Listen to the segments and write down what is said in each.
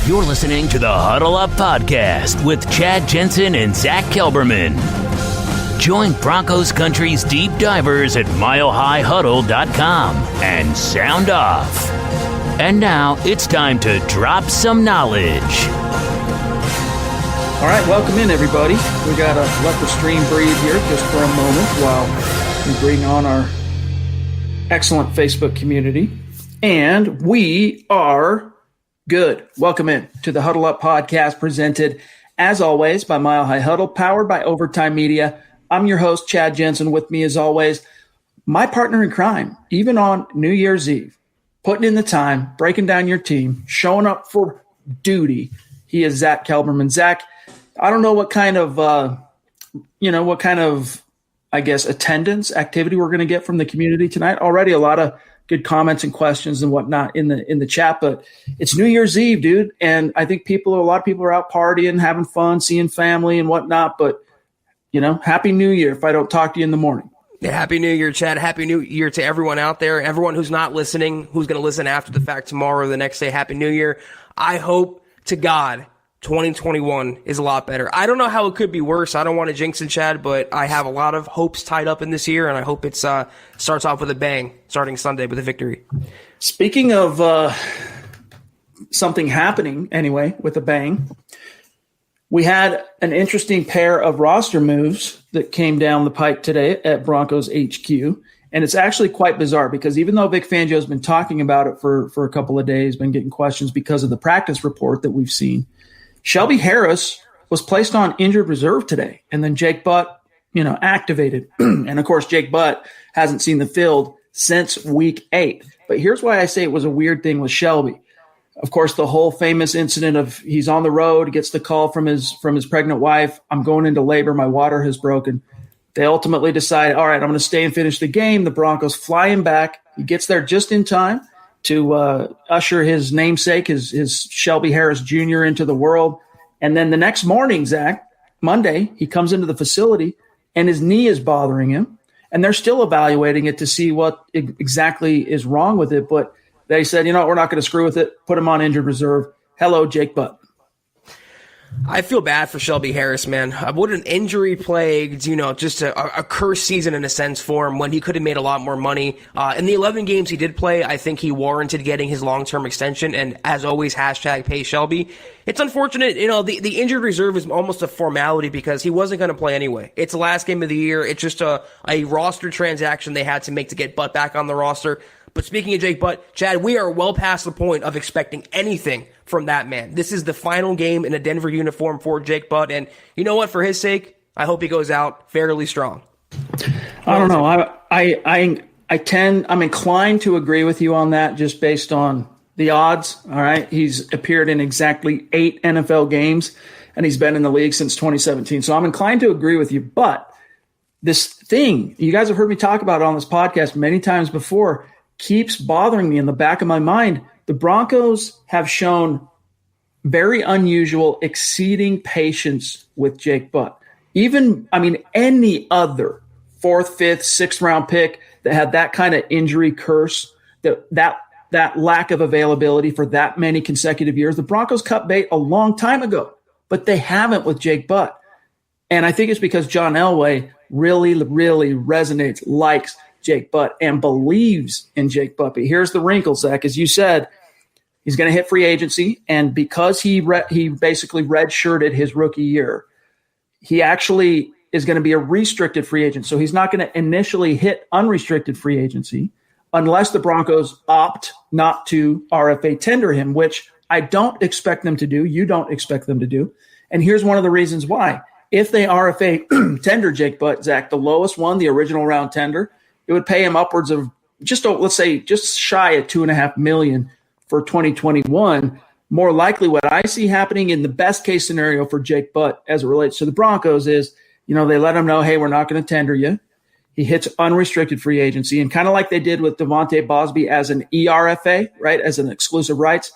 You're listening to the Huddle Up Podcast with Chad Jensen and Zack Kelberman. Join Broncos Country's deep divers at milehighhuddle.com and sound off. And now it's time to drop some knowledge. All right, welcome in, everybody. We got to let the stream breathe here just for a moment while we bring on our excellent Facebook community. And we are good. Welcome in to the Huddle Up Podcast, presented, as always, by Mile High Huddle, powered by Overtime Media. I'm your host, Chad Jensen. With me, as always, my partner in crime, even on New Year's Eve, putting in the time, breaking down your team, showing up for duty. He is Zack Kelberman. Zack, I don't know what kind of, I guess, attendance activity we're going to get from the community tonight. Already a lot of good comments and questions and whatnot in the chat, but it's New Year's Eve, dude. And I think a lot of people are out partying, having fun, seeing family and whatnot. But, Happy New Year if I don't talk to you in the morning. Yeah, Happy New Year, Chad. Happy New Year to everyone out there. Everyone who's not listening, who's going to listen after the fact tomorrow or the next day. Happy New Year. I hope to God 2021 is a lot better. I don't know how it could be worse. I don't want to jinx it, Chad, but I have a lot of hopes tied up in this year, and I hope it starts off with a bang, starting Sunday with a victory. Speaking of something happening, anyway, with a bang, we had an interesting pair of roster moves that came down the pike today at Broncos HQ, and it's actually quite bizarre because even though Vic Fangio has been talking about it for a couple of days, been getting questions because of the practice report that we've seen, Shelby Harris was placed on injured reserve today, and then Jake Butt, activated. And, of course, Jake Butt hasn't seen the field since week 8. But here's why I say it was a weird thing with Shelby. Of course, the whole famous incident of he's on the road, gets the call from his pregnant wife, I'm going into labor, my water has broken. They ultimately decide, all right, I'm going to stay and finish the game. The Broncos fly him back. He gets there just in time to usher his namesake, his Shelby Harris Jr. into the world. And then the next morning, Zach, Monday, he comes into the facility and his knee is bothering him. And they're still evaluating it to see what exactly is wrong with it. But they said, we're not going to screw with it. Put him on injured reserve. Hello, Jake Butt. I feel bad for Shelby Harris, man. What an injury-plagued, just a cursed season in a sense for him when he could have made a lot more money. In the 11 games he did play, I think he warranted getting his long-term extension, and as always, #pay Shelby. It's unfortunate, the injured reserve is almost a formality because he wasn't going to play anyway. It's the last game of the year. It's just a roster transaction they had to make to get Butt back on the roster. But speaking of Jake Butt, Chad, we are well past the point of expecting anything from that man. This is the final game in a Denver uniform for Jake Butt, and you know what? For his sake, I hope he goes out fairly strong. I don't know. I'm inclined to agree with you on that just based on the odds. All right. He's appeared in exactly 8 NFL games, and he's been in the league since 2017. So I'm inclined to agree with you. But this thing you guys have heard me talk about on this podcast many times before keeps bothering me in the back of my mind. The Broncos have shown very unusual, exceeding patience with Jake Butt. Any other 4th, 5th, 6th round pick that had that kind of injury curse, that lack of availability for that many consecutive years, the Broncos cut bait a long time ago, but they haven't with Jake Butt. And I think it's because John Elway really, really resonates, likes Jake Butt, and believes in Jake Butt. But here's the wrinkle, Zach. As you said, he's going to hit free agency, and because he basically redshirted his rookie year, he actually is going to be a restricted free agent. So he's not going to initially hit unrestricted free agency unless the Broncos opt not to RFA tender him, which I don't expect them to do. You don't expect them to do. And here's one of the reasons why. If they RFA tender Jake Butt, Zach, the lowest one, the original round tender, it would pay him upwards of just shy of $2.5 million for 2021. More likely what I see happening in the best case scenario for Jake Butt as it relates to the Broncos is, they let him know, hey, we're not going to tender you. He hits unrestricted free agency, and kind of like they did with Devontae Bosby as an ERFA, right, as an exclusive rights.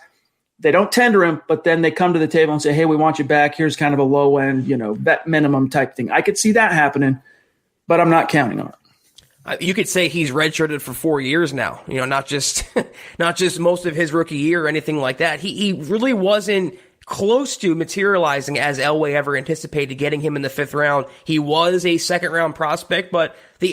They don't tender him, but then they come to the table and say, hey, we want you back. Here's kind of a low end, vet minimum type thing. I could see that happening, but I'm not counting on it. You could say he's redshirted for 4 years now, not just most of his rookie year or anything like that. He really wasn't close to materializing as Elway ever anticipated, getting him in the 5th round. He was a second-round prospect, but his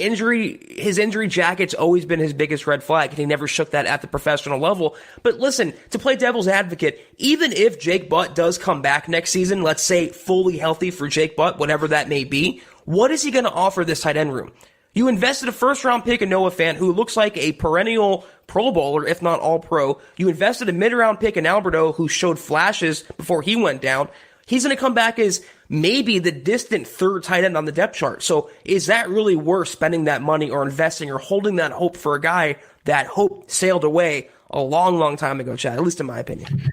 injury jacket's always been his biggest red flag, and he never shook that at the professional level. But listen, to play devil's advocate, even if Jake Butt does come back next season, let's say fully healthy for Jake Butt, whatever that may be, what is he going to offer this tight end room? You invested a first-round pick in Noah Fant, who looks like a perennial Pro Bowler, if not All-Pro. You invested a mid-round pick in Alberto, who showed flashes before he went down. He's going to come back as maybe the distant 3rd tight end on the depth chart. So is that really worth spending that money or investing or holding that hope for a guy that hope sailed away a long, long time ago, Chad, at least in my opinion?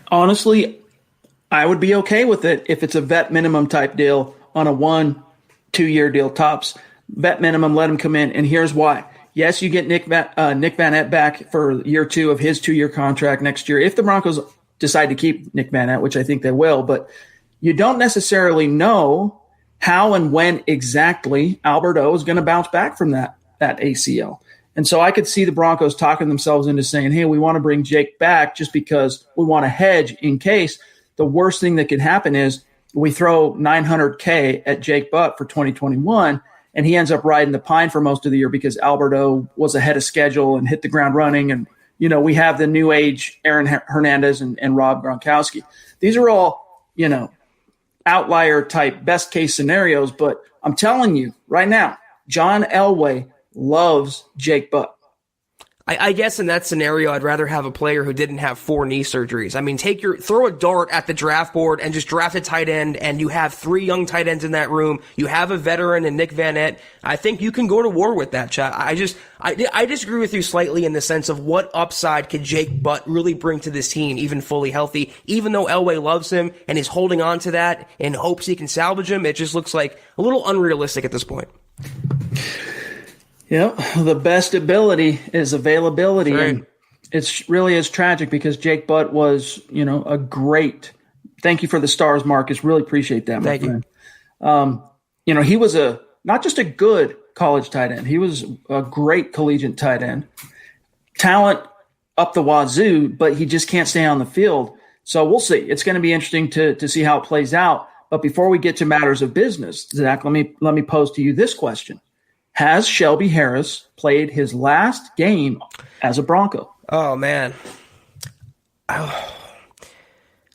Honestly, I would be okay with it if it's a vet minimum type deal on a 1-2 year deal tops. Vet minimum, let him come in, and here's why. Yes, you get Nick Vannett back for year 2 of his 2-year contract next year if the Broncos decide to keep Nick Vannett, which I think they will, but you don't necessarily know how and when exactly Alberto is going to bounce back from that ACL. And so I could see the Broncos talking themselves into saying, hey, we want to bring Jake back just because we want to hedge in case. The worst thing that could happen is we throw $900K at Jake Butt for 2021, and he ends up riding the pine for most of the year because Alberto was ahead of schedule and hit the ground running. And, we have the new age Aaron Hernandez and Rob Gronkowski. These are all, outlier type best case scenarios. But I'm telling you right now, John Elway loves Jake Butt. I guess in that scenario, I'd rather have a player who didn't have 4 knee surgeries. I mean, throw a dart at the draft board and just draft a tight end, and you have 3 young tight ends in that room. You have a veteran in Nick Vannett. I think you can go to war with that, Chad. I disagree with you slightly in the sense of what upside could Jake Butt really bring to this team, even fully healthy. Even though Elway loves him and is holding on to that in hopes he can salvage him, it just looks like a little unrealistic at this point. Yep, the best ability is availability. Right. And it's really is tragic because Jake Butt was, a great. Thank you for the stars, Marcus. Really appreciate that, my friend. He was not just a good college tight end. He was a great collegiate tight end. Talent up the wazoo, but he just can't stay on the field. So we'll see. It's going to be interesting to see how it plays out. But before we get to matters of business, Zach, let me pose to you this question. Has Shelby Harris played his last game as a Bronco? Oh, man.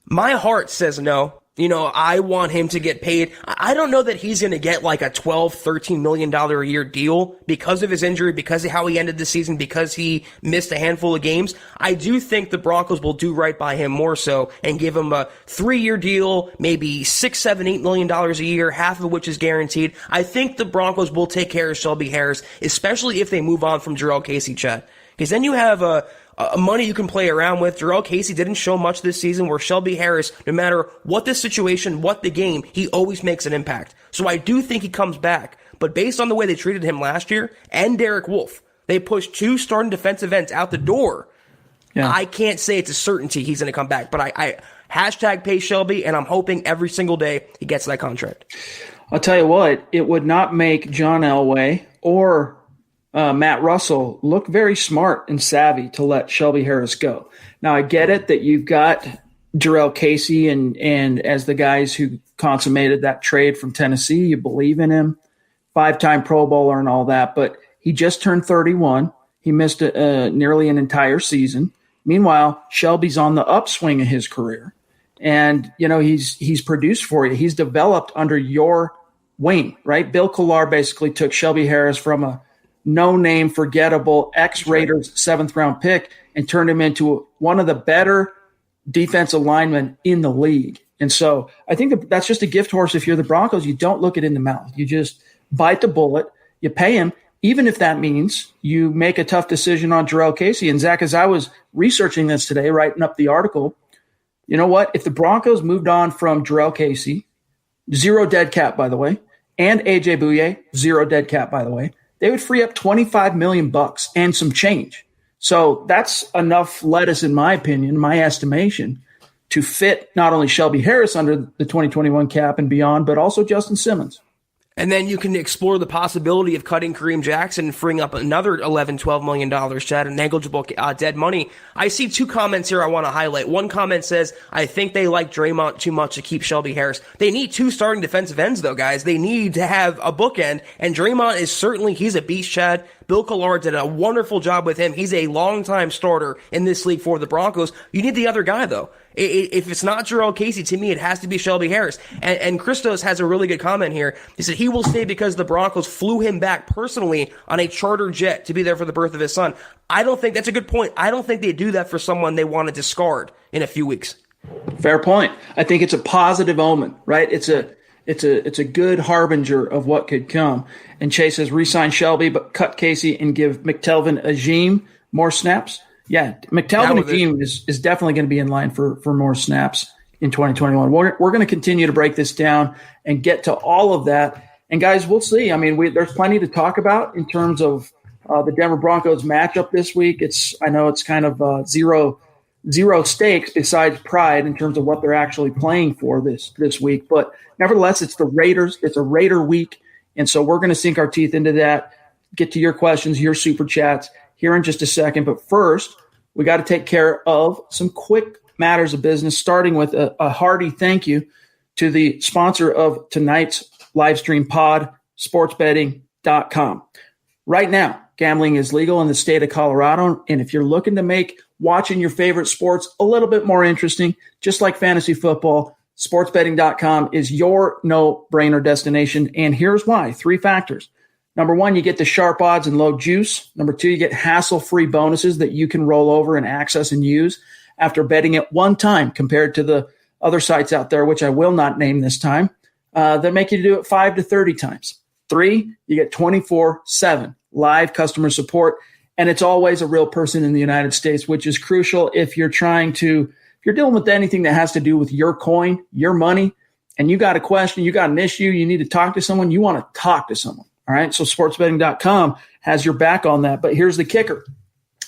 My heart says no. I want him to get paid. I don't know that he's going to get like a $12, $13 million a year deal because of his injury, because of how he ended the season, because he missed a handful of games. I do think the Broncos will do right by him more so and give him a 3-year deal, maybe $6, $7, $8 million a year, half of which is guaranteed. I think the Broncos will take care of Shelby Harris, especially if they move on from Jurrell Casey, Chad. Because then you have money you can play around with. Jurrell Casey didn't show much this season, where Shelby Harris, no matter what the situation, what the game, he always makes an impact. So I do think he comes back. But based on the way they treated him last year, and Derek Wolfe, they pushed 2 starting defensive ends out the door. Yeah. I can't say it's a certainty he's going to come back. But I hashtag pay Shelby, and I'm hoping every single day he gets that contract. I'll tell you what, it would not make John Elway or Matt Russell look very smart and savvy to let Shelby Harris go. Now, I get it that you've got Jurrell Casey and as the guys who consummated that trade from Tennessee, you believe in him, 5-time Pro Bowler and all that, but he just turned 31. He missed nearly an entire season. Meanwhile, Shelby's on the upswing of his career, and he's produced for you. He's developed under your wing, right? Bill Collar basically took Shelby Harris from a no-name, forgettable ex-Raiders 7th-round pick and turned him into one of the better defensive linemen in the league. And so I think that's just a gift horse. If you're the Broncos, you don't look it in the mouth. You just bite the bullet. You pay him, even if that means you make a tough decision on Jurrell Casey. And, Zach, as I was researching this today, writing up the article, you know what? If the Broncos moved on from Jurrell Casey, 0 dead cap, by the way, and A.J. Bouye, 0 dead cap, by the way, they would free up $25 million and some change. So that's enough lettuce, in my opinion, my estimation, to fit not only Shelby Harris under the 2021 cap and beyond, but also Justin Simmons. And then you can explore the possibility of cutting Kareem Jackson and freeing up another $11-12 million, Chad, and negligible dead money. I see two comments here I want to highlight. One comment says, I think they like Draymond too much to keep Shelby Harris. They need two starting defensive ends, though, guys. They need to have a bookend, and Draymond is certainly, he's a beast, Chad. Bill Collard did a wonderful job with him. He's a longtime starter in this league for the Broncos. You need the other guy, though. If it's not Jarrell Casey, to me, it has to be Shelby Harris. And Christos has a really good comment here. He said he will stay because the Broncos flew him back personally on a charter jet to be there for the birth of his son. I don't think that's a good point. I don't think they do that for someone they want to discard in a few weeks. Fair point. I think it's a positive omen, right? It's a good harbinger of what could come. And Chase says re-sign Shelby, but cut Casey and give McTelvin Agim more snaps. Yeah, McTelvin Agim is definitely going to be in line for more snaps in 2021. We're going to continue to break this down and get to all of that. And guys, we'll see. I mean, there's plenty to talk about in terms of the Denver Broncos matchup this week. I know it's kind of zero stakes besides pride in terms of what they're actually playing for this week. But nevertheless, it's the Raiders. It's a Raider week. And so we're going to sink our teeth into that, get to your questions, your super chats here in just a second. But first, we got to take care of some quick matters of business, starting with a hearty thank you to the sponsor of tonight's live stream pod, Sportsbetting.com. Right now, gambling is legal in the state of Colorado. And if you're looking to make watching your favorite sports a little bit more interesting, just like fantasy football, Sportsbetting.com is your no-brainer destination. And here's why. 3 factors. Number 1, you get the sharp odds and low juice. Number 2, you get hassle-free bonuses that you can roll over and access and use after betting it one time compared to the other sites out there, which I will not name this time, that make you do it 5 to 30 times. 3, you get 24/7 live customer support, and it's always a real person in the United States, which is crucial if you're dealing with anything that has to do with your coin, your money, and you got a question, you got an issue, you need to talk to someone, you want to talk to someone. All right, so sportsbetting.com has your back on that. But here's the kicker.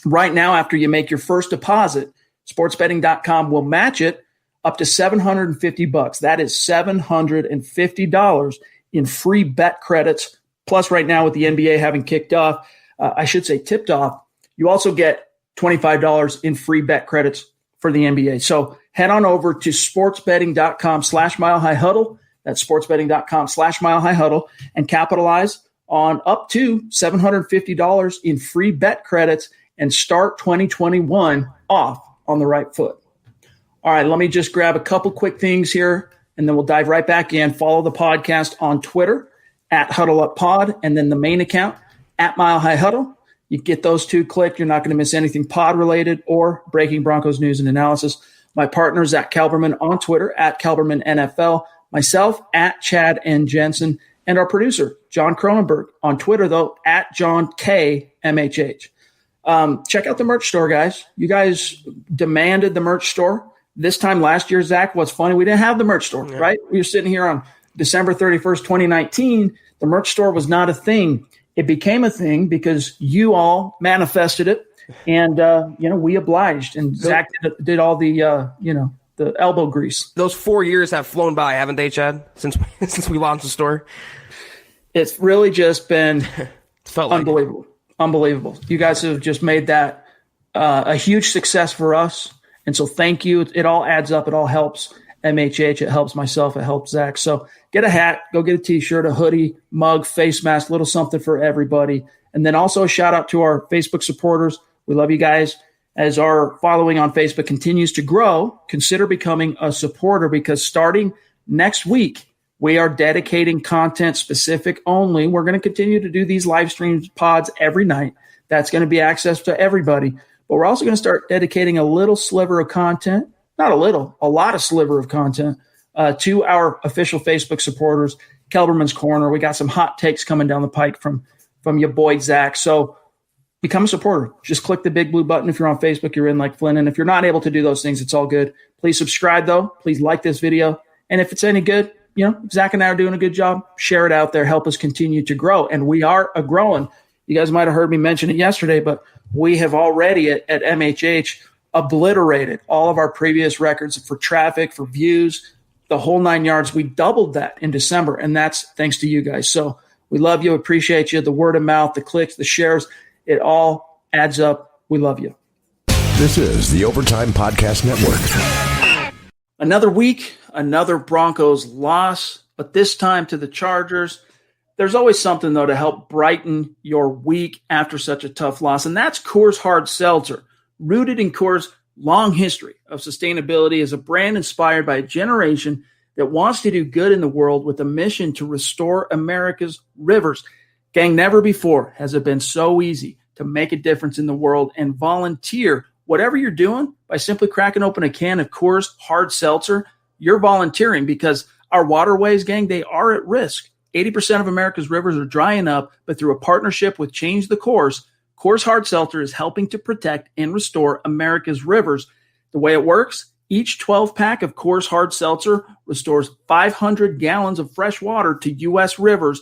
Right now, after you make your first deposit, sportsbetting.com will match it up to $750. That is $750 in free bet credits. Plus, right now with the NBA having kicked off, tipped off, you also get $25 in free bet credits for the NBA. So head on over to sportsbetting.com/milehighhuddle. That's sportsbetting.com/milehighhuddle and capitalize on up to $750 in free bet credits and start 2021 off on the right foot. All right, let me just grab a couple quick things here, and then we'll dive right back in. Follow the podcast on Twitter at HuddleUpPod, and then the main account at MileHighHuddle. You get those 2 clicked. You're not going to miss anything pod-related or breaking Broncos news and analysis. My partner, Zack Kelberman, on Twitter at KelbermanNFL. Myself at Chad and Jensen, and our producer, John Cronenberg, on Twitter, though, at John K. MHH. Check out the merch store, guys. You guys demanded the merch store. This time last year, Zach, what's funny, we didn't have the merch store, right? We were sitting here on December 31st, 2019. The merch store was not a thing. It became a thing because you all manifested it, and, we obliged. And Zach did all the, the elbow grease. Those 4 years have flown by, haven't they, Chad? Since we launched the store, it's really just been unbelievable. Like unbelievable. You guys have just made that a huge success for us, and so thank you. It all adds up. It all helps MHH. It helps myself. It helps Zach. So get a hat, go get a T-shirt, a hoodie, mug, face mask, little something for everybody, and then also a shout out to our Facebook supporters. We love you guys. As our following on Facebook continues to grow, consider becoming a supporter, because starting next week, we are dedicating content specific only. We're going to continue to do these live streams pods every night. That's going to be access to everybody. But we're also going to start dedicating a little sliver of content, not a little, a lot of sliver of content to our official Facebook supporters, Kelberman's Corner. We got some hot takes coming down the pike from your boy, Zach. So become a supporter. Just click the big blue button. If you're on Facebook, you're in like Flynn. And if you're not able to do those things, it's all good. Please subscribe, though. Please like this video. And if it's any good, Zach and I are doing a good job. Share it out there. Help us continue to grow. And we are growing. You guys might have heard me mention it yesterday, but we have already at MHH obliterated all of our previous records for traffic, for views, the whole 9 yards. We doubled that in December, and that's thanks to you guys. So we love you, appreciate you. The word of mouth, the clicks, the shares, it all adds up. We love you. This is the Overtime Podcast Network. Another week, another Broncos loss, but this time to the Chargers. There's always something, though, to help brighten your week after such a tough loss, and that's Coors Hard Seltzer. Rooted in Coors' long history of sustainability as a brand inspired by a generation that wants to do good in the world with a mission to restore America's rivers. Gang, never before has it been so easy to make a difference in the world and volunteer whatever you're doing by simply cracking open a can of Coors Hard Seltzer. You're volunteering because our waterways, gang, they are at risk. 80% of America's rivers are drying up, but through a partnership with Change the Course, Coors Hard Seltzer is helping to protect and restore America's rivers. The way it works, each 12-pack of Coors Hard Seltzer restores 500 gallons of fresh water to U.S. rivers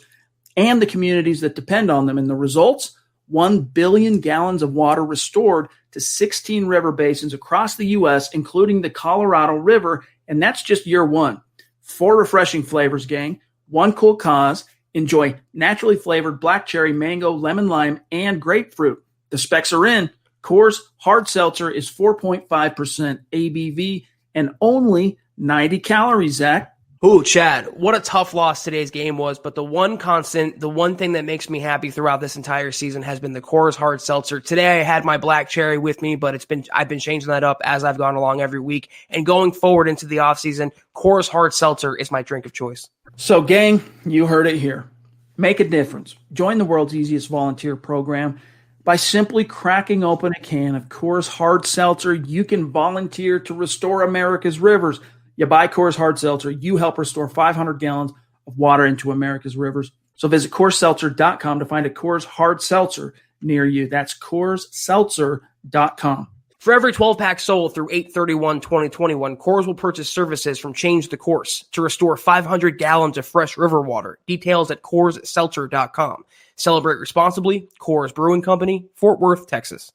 and the communities that depend on them. And the results, 1 billion gallons of water restored to 16 river basins across the U.S., including the Colorado River. And that's just year one. 4 refreshing flavors, gang. 1 cool cause. Enjoy naturally flavored black cherry, mango, lemon, lime, and grapefruit. The specs are in. Coors Hard Seltzer is 4.5% ABV and only 90 calories, Zach. Ooh, Chad, what a tough loss today's game was, but the one constant, the one thing that makes me happy throughout this entire season has been the Coors Hard Seltzer. Today I had my black cherry with me, but I've been changing that up as I've gone along every week. And going forward into the offseason, Coors Hard Seltzer is my drink of choice. So, gang, you heard it here. Make a difference. Join the world's easiest volunteer program. By simply cracking open a can of Coors Hard Seltzer, you can volunteer to restore America's rivers. You buy Coors Hard Seltzer, you help restore 500 gallons of water into America's rivers. So visit CoorsSeltzer.com to find a Coors Hard Seltzer near you. That's CoorsSeltzer.com. For every 12-pack sold through 8/31/2021, Coors will purchase services from Change the Course to restore 500 gallons of fresh river water. Details at CoorsSeltzer.com. Celebrate responsibly. Coors Brewing Company, Fort Worth, Texas.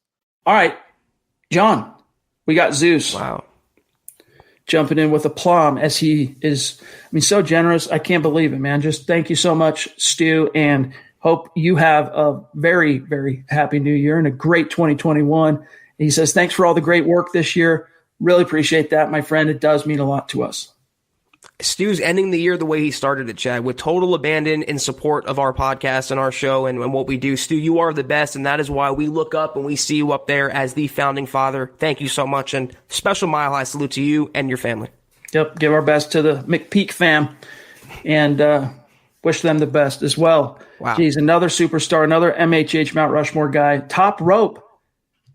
All right, John, we got Zeus. Wow. Jumping in with aplomb as he is, so generous. I can't believe it, man. Just thank you so much, Stu, and hope you have a very, very happy new year and a great 2021. He says, thanks for all the great work this year. Really appreciate that, my friend. It does mean a lot to us. Stu's ending the year the way he started it, Chad, with total abandon in support of our podcast and our show and what we do. Stu, you are the best, and that is why we look up and we see you up there as the founding father. Thank you so much, and special mile high salute to you and your family. Yep, give our best to the McPeak fam, and wish them the best as well. Wow. Geez, another superstar, another MHH Mount Rushmore guy. Top rope,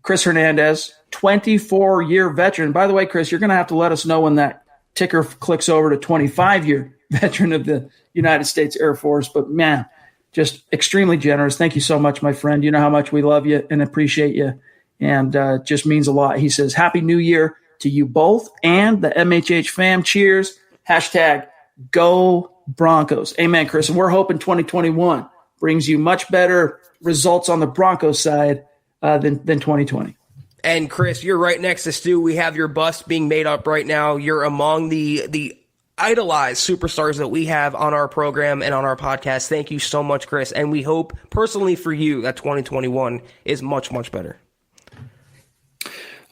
Chris Hernandez, 24-year veteran. By the way, Chris, you're going to have to let us know when that ticker clicks over to 25-year veteran of the United States Air Force. But, man, just extremely generous. Thank you so much, my friend. You know how much we love you and appreciate you, and just means a lot. He says, Happy New Year to you both and the MHH fam. Cheers. Hashtag Go Broncos. Amen, Chris. And we're hoping 2021 brings you much better results on the Broncos side than 2020. And Chris, you're right next to Stu. We have your bust being made up right now. You're among the idolized superstars that we have on our program and on our podcast. Thank you so much, Chris. And we hope personally for you that 2021 is much, much better.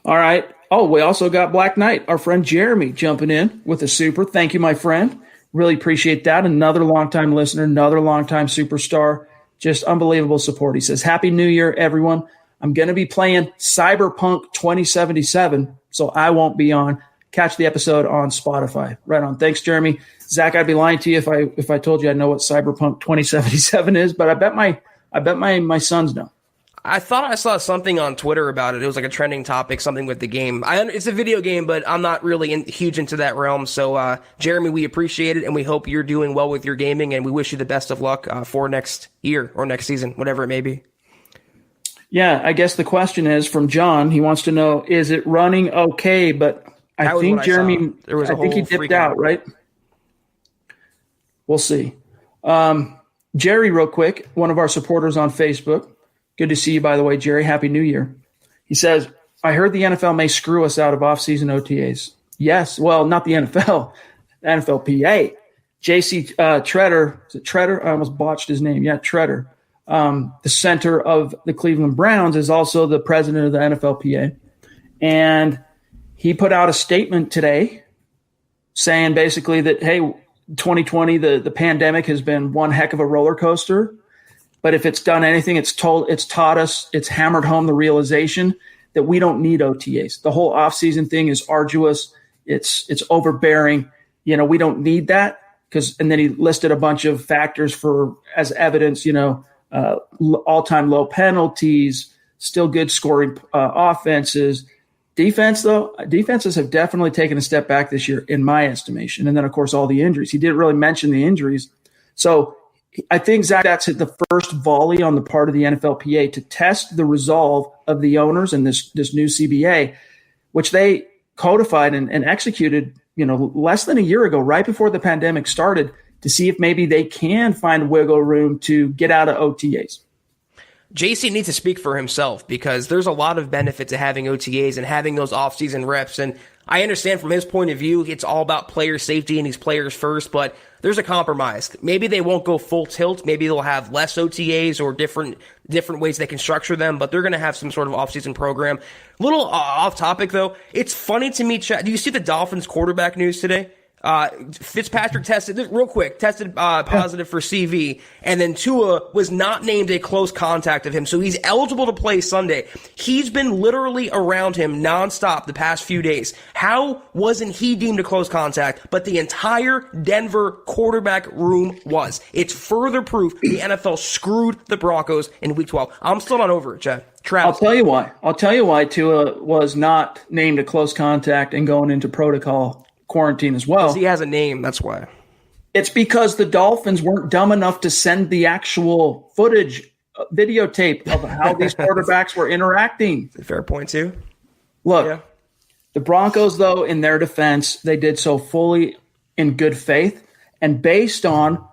All right. Oh, we also got Black Knight, our friend Jeremy, jumping in with a super. Thank you, my friend. Really appreciate that. Another longtime listener, another longtime superstar. Just unbelievable support. He says, Happy New Year, everyone. I'm going to be playing Cyberpunk 2077, so I won't be on. Catch the episode on Spotify. Right on. Thanks, Jeremy. Zach, I'd be lying to you if I told you I know what Cyberpunk 2077 is, but I bet my sons know. I thought I saw something on Twitter about it. It was like a trending topic, something with the game. It's a video game, but I'm not really huge into that realm. So, Jeremy, we appreciate it, and we hope you're doing well with your gaming, and we wish you the best of luck for next year or next season, whatever it may be. Yeah, I guess the question is from John. He wants to know, is it running okay? But I think Jeremy, I think he dipped out, right? We'll see. Jerry, real quick, one of our supporters on Facebook. Good to see you, by the way, Jerry. Happy New Year. He says, I heard the NFL may screw us out of off-season OTAs. Yes, well, not the NFL. the NFLPA. J.C. Tretter, is it Tretter? I almost botched his name. Yeah, Tretter. The center of the Cleveland Browns is also the president of the NFLPA. And he put out a statement today saying basically that, hey, 2020, the pandemic has been one heck of a roller coaster. But if it's done anything, it's taught us, it's hammered home the realization that we don't need OTAs. The whole offseason thing is arduous. It's overbearing. We don't need that. And then he listed a bunch of factors as evidence, all-time low penalties, still good scoring offenses. Defenses have definitely taken a step back this year, in my estimation. And then, of course, all the injuries. He didn't really mention the injuries. So I think, Zach, that's the first volley on the part of the NFLPA to test the resolve of the owners and this new CBA, which they codified and executed less than a year ago, right before the pandemic started, to see if maybe they can find wiggle room to get out of OTAs. JC needs to speak for himself because there's a lot of benefit to having OTAs and having those off-season reps. And I understand from his point of view, it's all about player safety and he's players first, but there's a compromise. Maybe they won't go full tilt. Maybe they'll have less OTAs or different ways they can structure them, but they're going to have some sort of off-season program. Little off topic though. It's funny to me, Chad. Do you see the Dolphins quarterback news today? Fitzpatrick tested positive for CV, and then Tua was not named a close contact of him, so he's eligible to play Sunday. He's been literally around him nonstop the past few days. How wasn't he deemed a close contact, but the entire Denver quarterback room was? It's further proof the NFL screwed the Broncos in Week 12. I'm still not over it, Chad. Travis. I'll tell you why Tua was not named a close contact and going into protocol quarantine as well. Because he has a name, that's why. It's because the Dolphins weren't dumb enough to send the actual footage, videotape of how these quarterbacks were interacting. Fair point, too. Look, The Broncos, though, in their defense, they did so fully in good faith and based on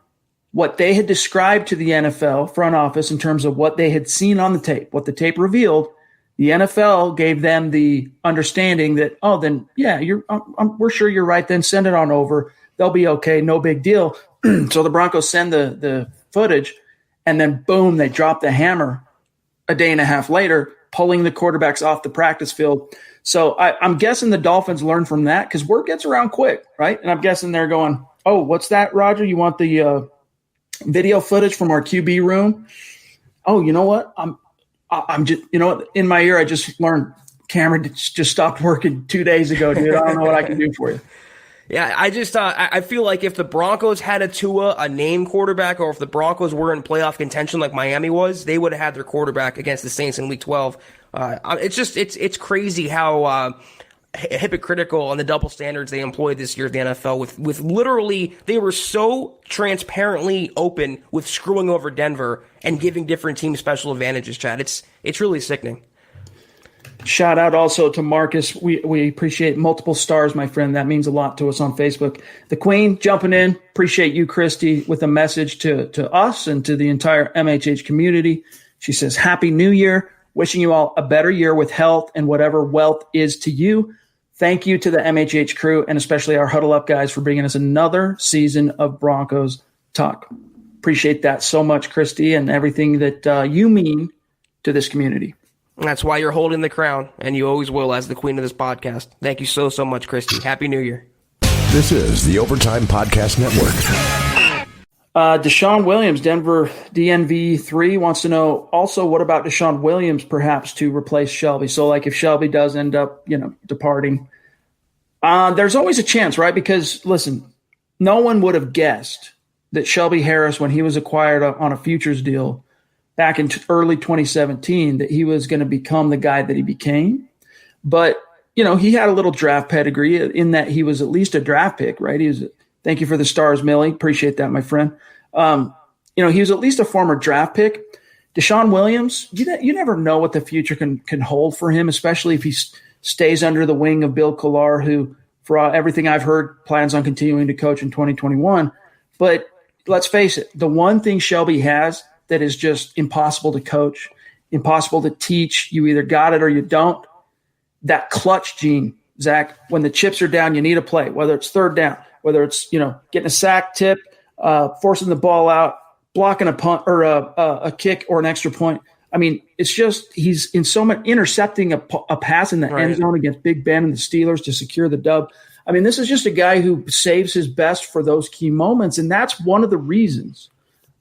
what they had described to the NFL front office in terms of what they had seen on the tape, what the tape revealed. The NFL gave them the understanding that, we're sure you're right. Then send it on over. They'll be okay. No big deal. So the Broncos send the footage, and then boom, they drop the hammer a day and a half later, pulling the quarterbacks off the practice field. So I'm guessing the Dolphins learned from that because word gets around quick, right? And I'm guessing they're going, oh, what's that, Roger? You want the video footage from our QB room? Oh, you know what? I'm just, in my ear, I just learned Cameron just stopped working 2 days ago, dude. I don't know what I can do for you. Yeah, I feel like if the Broncos had a name quarterback, or if the Broncos were in playoff contention like Miami was, they would have had their quarterback against the Saints in Week 12. It's crazy how hypocritical and the double standards they employed this year at the NFL with literally, they were so transparently open with screwing over Denver and giving different teams special advantages, Chad. It's really sickening. Shout out also to Marcus. We appreciate multiple stars, my friend. That means a lot to us on Facebook. The Queen jumping in. Appreciate you, Christy, with a message to us and to the entire MHH community. She says, Happy New Year. Wishing you all a better year with health and whatever wealth is to you. Thank you to the MHH crew and especially our Huddle Up guys for bringing us another season of Broncos talk. Appreciate that so much, Christy, and everything that you mean to this community. That's why you're holding the crown, and you always will as the queen of this podcast. Thank you so much, Christy. Happy New Year. This is the Overtime Podcast Network. DeShawn Williams, Denver DNV3, wants to know also what about DeShawn Williams perhaps to replace Shelby? So like if Shelby does end up, departing, there's always a chance, right? Because listen, no one would have guessed that Shelby Harris, when he was acquired on a futures deal back in early 2017, that he was going to become the guy that he became. But, he had a little draft pedigree in that he was at least a draft pick, right? Thank you for the stars, Millie. Appreciate that, my friend. He was at least a former draft pick. DeShawn Williams, you never know what the future can hold for him, especially if he stays under the wing of Bill Collar, who, for everything I've heard, plans on continuing to coach in 2021. But let's face it, the one thing Shelby has that is just impossible to coach, impossible to teach, you either got it or you don't, that clutch gene. Zach, when the chips are down, you need a play, whether it's third down, whether it's, getting a sack tip, forcing the ball out, blocking a punt or a kick or an extra point. I mean, it's just he's in so much intercepting a pass in the end zone against Big Ben and the Steelers to secure the dub. I mean, this is just a guy who saves his best for those key moments, and that's one of the reasons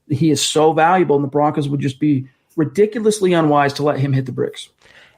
he is so valuable, and the Broncos would just be ridiculously unwise to let him hit the bricks.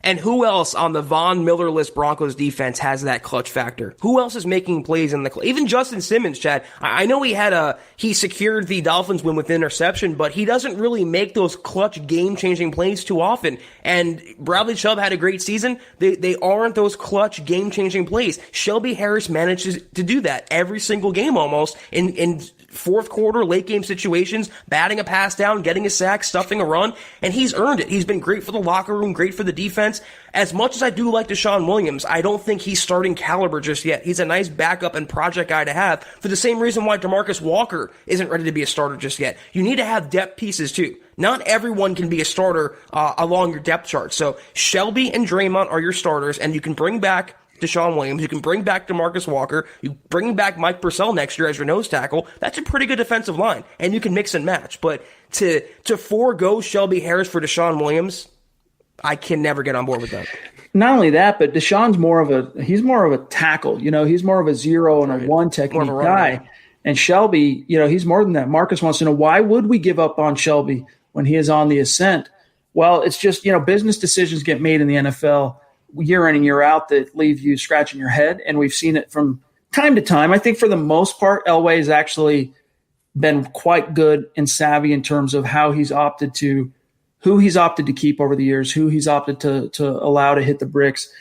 And who else on the Von Miller-less Broncos defense has that clutch factor? Who else is making plays in the even Justin Simmons, Chad? I know he secured the Dolphins win with interception, but he doesn't really make those clutch game-changing plays too often. And Bradley Chubb had a great season. They aren't those clutch game-changing plays. Shelby Harris manages to do that every single game almost in fourth quarter, late game situations, batting a pass down, getting a sack, stuffing a run, and he's earned it. He's been great for the locker room, great for the defense. As much as I do like DeShawn Williams, I don't think he's starting caliber just yet. He's a nice backup and project guy to have for the same reason why DeMarcus Walker isn't ready to be a starter just yet. You need to have depth pieces too. Not everyone can be a starter along your depth chart. So Shelby and Draymond are your starters, and you can bring back DeShawn Williams, you can bring back DeMarcus Walker, you bring back Mike Purcell next year as your nose tackle. That's a pretty good defensive line, and you can mix and match. But to forego Shelby Harris for DeShawn Williams, I can never get on board with that. Not only that, but DeShawn's more of a tackle. He's more of a 0 and a 1 technique guy. And Shelby, he's more than that. Marcus wants to know, why would we give up on Shelby when he is on the ascent? Well, it's just, business decisions get made in the NFL year in and year out that leave you scratching your head. And we've seen it from time to time. I think for the most part, Elway has actually been quite good and savvy in terms of who he's opted to keep over the years, who he's opted to allow to hit the bricks.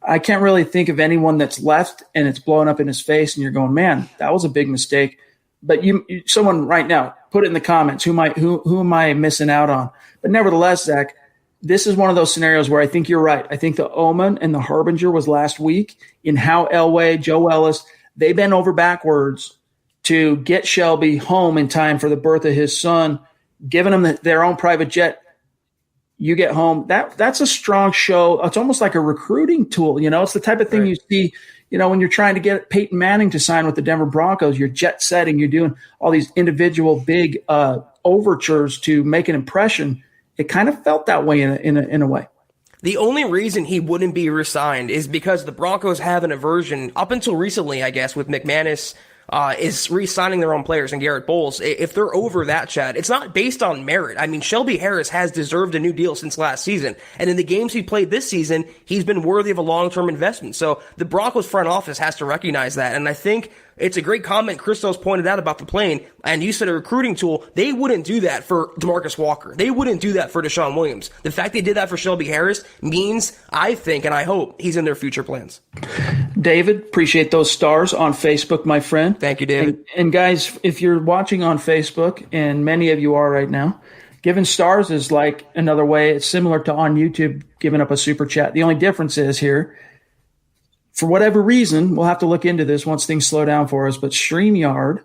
I can't really think of anyone that's left and it's blowing up in his face and you're going, man, that was a big mistake. But someone right now, put it in the comments, who am I missing out on? But nevertheless, Zach, this is one of those scenarios where I think you're right. I think the omen and the harbinger was last week in how Elway, Joe Ellis, they bent over backwards to get Shelby home in time for the birth of his son, giving them their own private jet. You get home. That's a strong show. It's almost like a recruiting tool. It's the type of thing you see, when you're trying to get Peyton Manning to sign with the Denver Broncos, you're jet setting, you're doing all these individual big overtures to make an impression. It kind of felt that way in a way. The only reason he wouldn't be re-signed is because the Broncos have an aversion, up until recently, I guess, with McManus, is re-signing their own players and Garrett Bowles. If they're over that, Chad, it's not based on merit. I mean, Shelby Harris has deserved a new deal since last season. And in the games he played this season, he's been worthy of a long-term investment. So the Broncos front office has to recognize that. And I think it's a great comment Christos pointed out about the plane, and you said a recruiting tool. They wouldn't do that for DeMarcus Walker. They wouldn't do that for DeShawn Williams. The fact they did that for Shelby Harris means, I think, and I hope, he's in their future plans. David, appreciate those stars on Facebook, my friend. Thank you, David. And guys, if you're watching on Facebook, and many of you are right now, giving stars is like another way. It's similar to on YouTube giving up a super chat. The only difference is here, for whatever reason, we'll have to look into this once things slow down for us, but StreamYard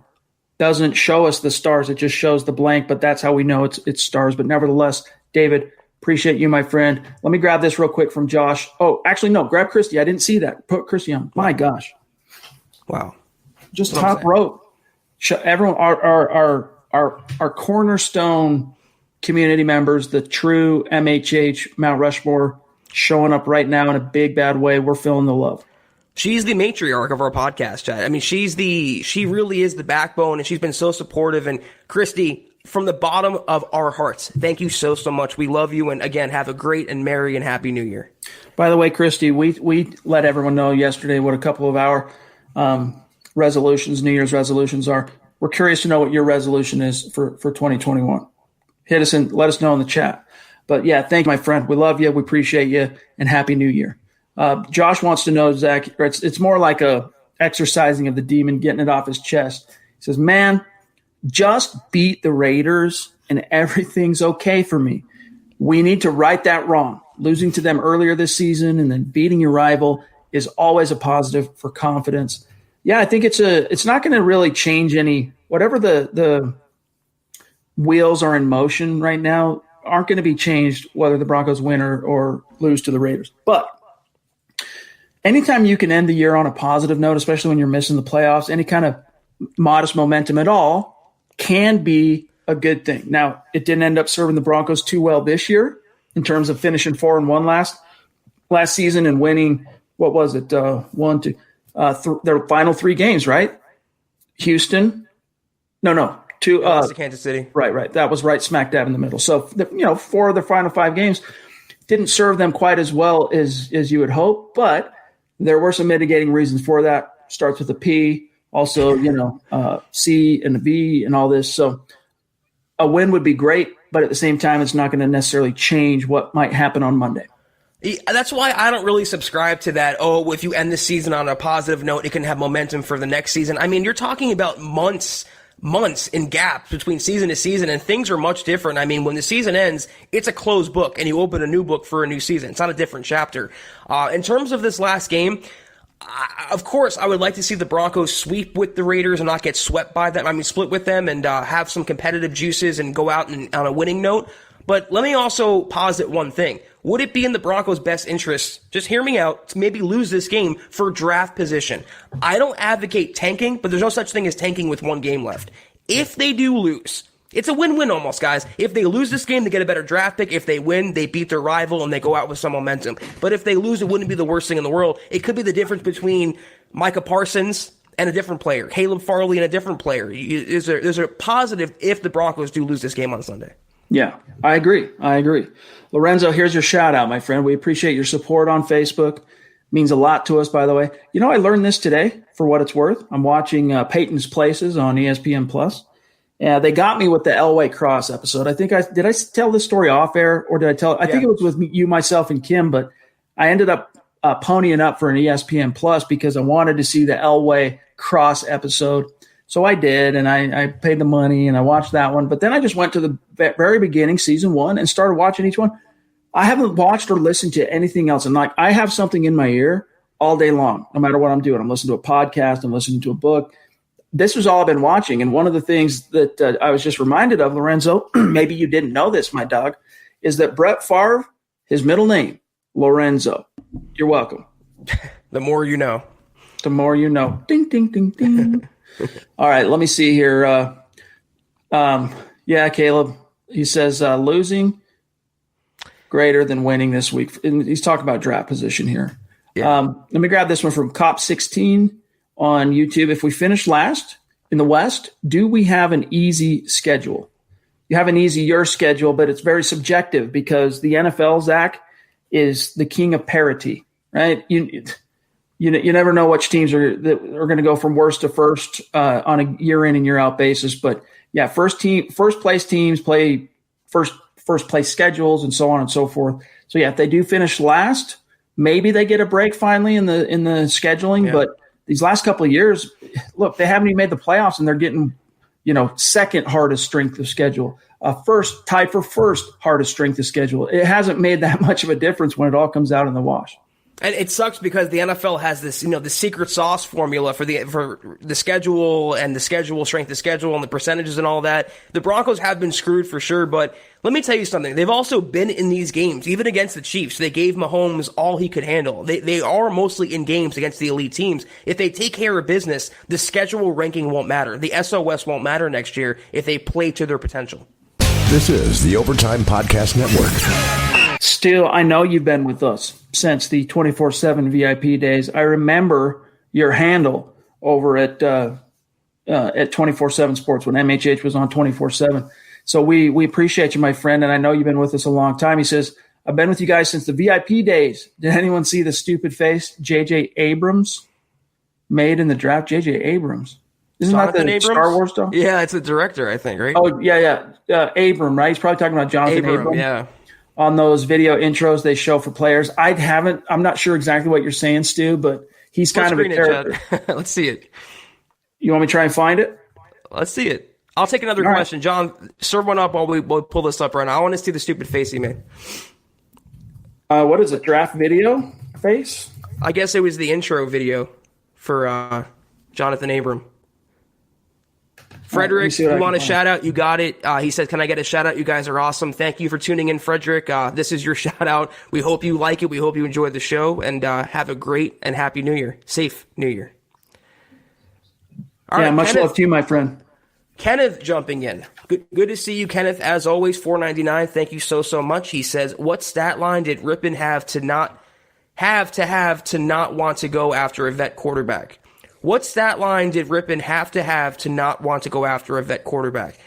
doesn't show us the stars. It just shows the blank, but that's how we know it's stars. But nevertheless, David, appreciate you, my friend. Let me grab this real quick from Josh. Oh, actually, no, grab Christy. I didn't see that. Put Christy on. My gosh. Wow. Just top rope. Everyone, our cornerstone community members, the true MHH Mount Rushmore, showing up right now in a big, bad way. We're feeling the love. She's the matriarch of our podcast, Chad. I mean, she really is the backbone, and she's been so supportive. And Christy, from the bottom of our hearts, thank you so much. We love you, and again, have a great and merry and happy New Year. By the way, Christy, we let everyone know yesterday what a couple of our resolutions, New Year's resolutions are. We're curious to know what your resolution is for 2021. Hit us and let us know in the chat. But yeah, thank you, my friend. We love you. We appreciate you, and happy New Year. Josh wants to know, Zach, it's more like a exercising of the demon, getting it off his chest. He says, man, just beat the Raiders and everything's okay for me. We need to right that wrong. Losing to them earlier this season and then beating your rival is always a positive for confidence. Yeah, I think it's not going to really change any, whatever the wheels are in motion right now aren't going to be changed whether the Broncos win or lose to the Raiders. But anytime you can end the year on a positive note, especially when you're missing the playoffs, any kind of modest momentum at all can be a good thing. Now, it didn't end up serving the Broncos too well this year in terms of finishing 4-1 last season and winning, what was it, their final 3 games, right? Houston. Two. Kansas City. Right. That was right smack dab in the middle. So, 4 of their final 5 games didn't serve them quite as well as you would hope, but there were some mitigating reasons for that. Starts with a P, also, C and a V and all this. So a win would be great, but at the same time, it's not going to necessarily change what might happen on Monday. That's why I don't really subscribe to that, if you end the season on a positive note, it can have momentum for the next season. I mean, you're talking about months in gaps between season to season, and things are much different. I mean, when the season ends, it's a closed book, and you open a new book for a new season. It's not a different chapter. In terms of this last game, of course, I would like to see the Broncos sweep with the Raiders and not get swept by them. I mean, split with them and have some competitive juices and go out on a winning note. But let me also posit one thing. Would it be in the Broncos' best interest, just hear me out, to maybe lose this game for draft position? I don't advocate tanking, but there's no such thing as tanking with 1 game left. If they do lose, it's a win-win almost, guys. If they lose this game, they get a better draft pick. If they win, they beat their rival and they go out with some momentum. But if they lose, it wouldn't be the worst thing in the world. It could be the difference between Micah Parsons and a different player, Caleb Farley and a different player. There's a positive if the Broncos do lose this game on Sunday. Yeah, I agree. Lorenzo, here's your shout out, my friend. We appreciate your support on Facebook. It means a lot to us, by the way. I learned this today for what it's worth. I'm watching Peyton's Places on ESPN Plus. Yeah, they got me with the Elway Cross episode. Did I tell this story off air or did I tell it? I think it was with you, myself, and Kim, but I ended up ponying up for an ESPN Plus because I wanted to see the Elway Cross episode. So I did, and I paid the money, and I watched that one. But then I just went to the very beginning, season 1, and started watching each one. I haven't watched or listened to anything else. And I have something in my ear all day long, no matter what I'm doing. I'm listening to a podcast. I'm listening to a book. This is all I've been watching. And one of the things that I was just reminded of, Lorenzo, maybe you didn't know this, my dog, is that Brett Favre, his middle name, Lorenzo. You're welcome. The more you know. The more you know. Ding, ding, ding, ding. All right, let me see here. Caleb, he says losing greater than winning this week. And he's talking about draft position here. Yeah. Let me grab this one from Cop16 on YouTube. If we finish last in the West, do we have an easy schedule? You have an easier schedule, but it's very subjective because the NFL, Zach, is the king of parity, right? You never know which teams are going to go from worst to first on a year in and year out basis. But yeah, first place teams play first place schedules and so on and so forth. So yeah, if they do finish last, maybe they get a break finally in the scheduling. Yeah. But these last couple of years, look, they haven't even made the playoffs and they're getting, second hardest strength of schedule, tied for first hardest strength of schedule. It hasn't made that much of a difference when it all comes out in the wash. And it sucks because the NFL has this, the secret sauce formula for the schedule and the schedule, strength of schedule and the percentages and all that. The Broncos have been screwed for sure, but let me tell you something. They've also been in these games, even against the Chiefs. They gave Mahomes all he could handle. They are mostly in games against the elite teams. If they take care of business, the schedule ranking won't matter. The SOS won't matter next year if they play to thetheir potential. This is the Overtime Podcast Network. Stu, I know you've been with us since the 24/7 VIP days. I remember your handle over at 24/7 Sports when MHH was on 24/7. So we appreciate you, my friend, and I know you've been with us a long time. He says, I've been with you guys since the VIP days. Did anyone see the stupid face J.J. Abrams made in the draft? J.J. Abrams. Isn't Jonathan that the Abrams? Star Wars stuff? Yeah, it's the director, I think, right? Oh, yeah. Abram, right? He's probably talking about Jonathan Abram. Yeah. On those video intros they show for players. I'm not sure exactly what you're saying, Stu, but he's kind of a character. Let's see it. You want me to try and find it? Let's see it. I'll take another question. Right. John, serve one up while we pull this up right now. I want to see the stupid face he made. What is it, draft video face? I guess it was the intro video for Jonathan Abram. Frederick, you want a shout out? You got it. He said, can I get a shout out? You guys are awesome. Thank you for tuning in, Frederick. This is your shout out. We hope you like it. We hope you enjoy the show and have a great and happy New Year. Safe New Year. All yeah, right, much Kenneth, love to you, my friend. Kenneth jumping in. Good to see you, Kenneth. As always, $4.99. Thank you so much. He says, what stat line did Rippon have to not want to go after a vet quarterback? What stat line did Rippon have to not want to go after a vet quarterback?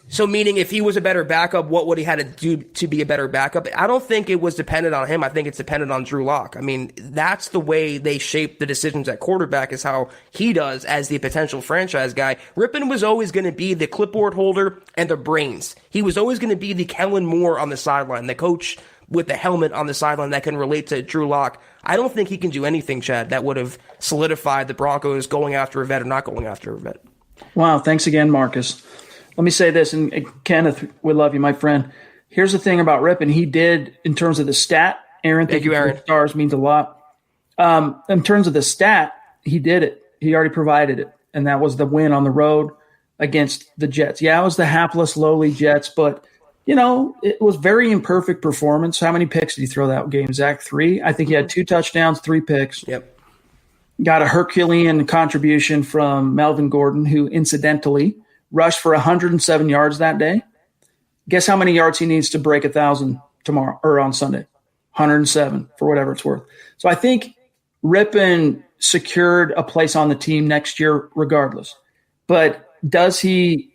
So meaning if he was a better backup, what would he have to do to be a better backup? I don't think it was dependent on him. I think it's dependent on Drew Lock. I mean, that's the way they shape the decisions at quarterback is how he does as the potential franchise guy. Rippon was always going to be the clipboard holder and the brains. He was always going to be the Kellen Moore on the sideline, the coach with the helmet on the sideline that can relate to Drew Lock. I don't think he can do anything, Chad, that would have solidified the Broncos going after a vet or not going after a vet. Wow, thanks again, Marcus. Let me say this, and Kenneth, we love you, my friend. Here's the thing about Rippon. He did, in terms of the stat, Aaron, thank you, Aaron. Stars means a lot. In terms of the stat, he did it. He already provided it, and that was the win on the road against the Jets. Yeah, it was the hapless, lowly Jets, but, it was very imperfect performance. How many picks did he throw that game, Zach? 3? I think he had 2 touchdowns, 3 picks. Yep. Got a Herculean contribution from Melvin Gordon, who incidentally – rushed for 107 yards that day. Guess how many yards he needs to break 1,000 tomorrow or on Sunday? 107 for whatever it's worth. So I think Rippon secured a place on the team next year regardless. But did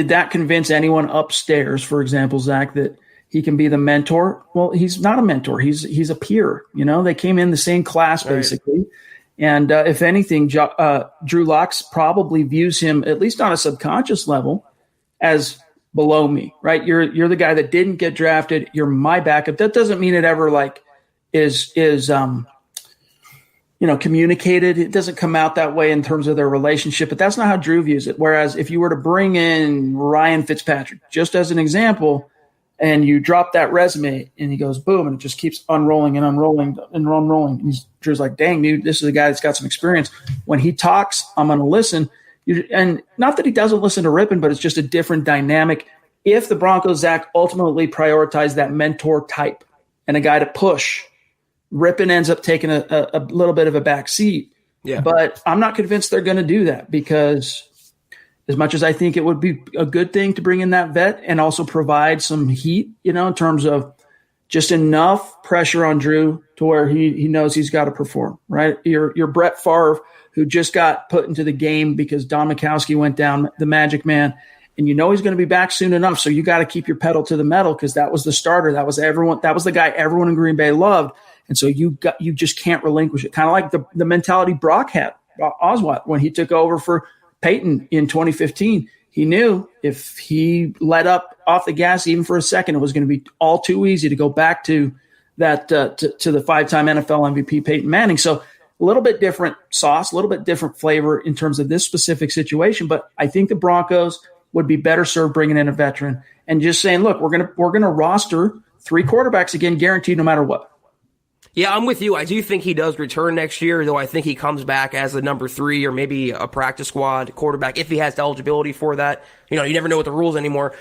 that convince anyone upstairs, for example, Zach, that he can be the mentor? Well, he's not a mentor. He's a peer. They came in the same class basically. Right. And if anything, Drew Lock probably views him, at least on a subconscious level, as below me, right? You're the guy that didn't get drafted. You're my backup. That doesn't mean it ever is communicated. It doesn't come out that way in terms of their relationship, but that's not how Drew views it. Whereas if you were to bring in Ryan Fitzpatrick, just as an example, and you drop that resume and he goes, boom, and it just keeps unrolling and unrolling and unrolling. And Drew's like, dang, dude, this is a guy that's got some experience. When he talks, I'm going to listen. And not that he doesn't listen to Rippon, but it's just a different dynamic. If the Broncos, Zach, ultimately prioritize that mentor type and a guy to push, Rippon ends up taking a little bit of a back seat. Yeah. But I'm not convinced they're going to do that because as much as I think it would be a good thing to bring in that vet and also provide some heat, in terms of just enough pressure on Drew to where he knows he's got to perform, right? You're Brett Favre, who just got put into the game because Don Majkowski went down, the Magic Man, and he's going to be back soon enough. So you got to keep your pedal to the metal because that was the starter. That was the guy everyone in Green Bay loved. And so you just can't relinquish it. Kind of like the mentality Brock had, Osweiler, when he took over for Peyton in 2015. He knew if he let up off the gas even for a second, it was going to be all too easy to go back to that to the 5-time NFL MVP Peyton Manning. So a little bit different sauce, a little bit different flavor in terms of this specific situation. But I think the Broncos would be better served bringing in a veteran and just saying, look, we're gonna roster 3 quarterbacks again, guaranteed, no matter what. Yeah, I'm with you. I do think he does return next year, though I think he comes back as the number 3 or maybe a practice squad quarterback if he has the eligibility for that. You never know with the rules anymore.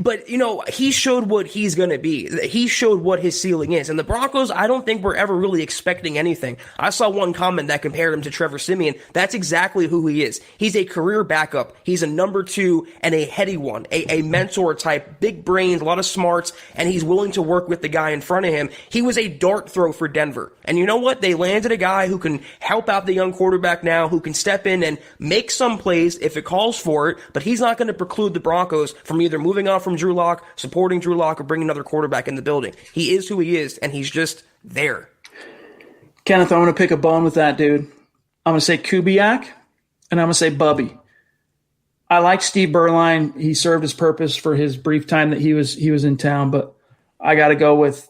But he showed what he's going to be. He showed what his ceiling is. And the Broncos, I don't think we're ever really expecting anything. I saw one comment that compared him to Trevor Siemian. That's exactly who he is. He's a career backup. He's a number 2 and a heady one, a mentor type, big brains, a lot of smarts, and he's willing to work with the guy in front of him. He was a dart throw for Denver. And you know what? They landed a guy who can help out the young quarterback now, who can step in and make some plays if it calls for it, but he's not going to preclude the Broncos from either moving on from Drew Lock, supporting Drew Lock, or bringing another quarterback in the building. He is who he is, and he's just there. Kenneth, I'm going to pick a bone with that, dude. I'm going to say Kubiak, and I'm going to say Bubby. I like Steve Berline. He served his purpose for his brief time that he was in town, but I got to go with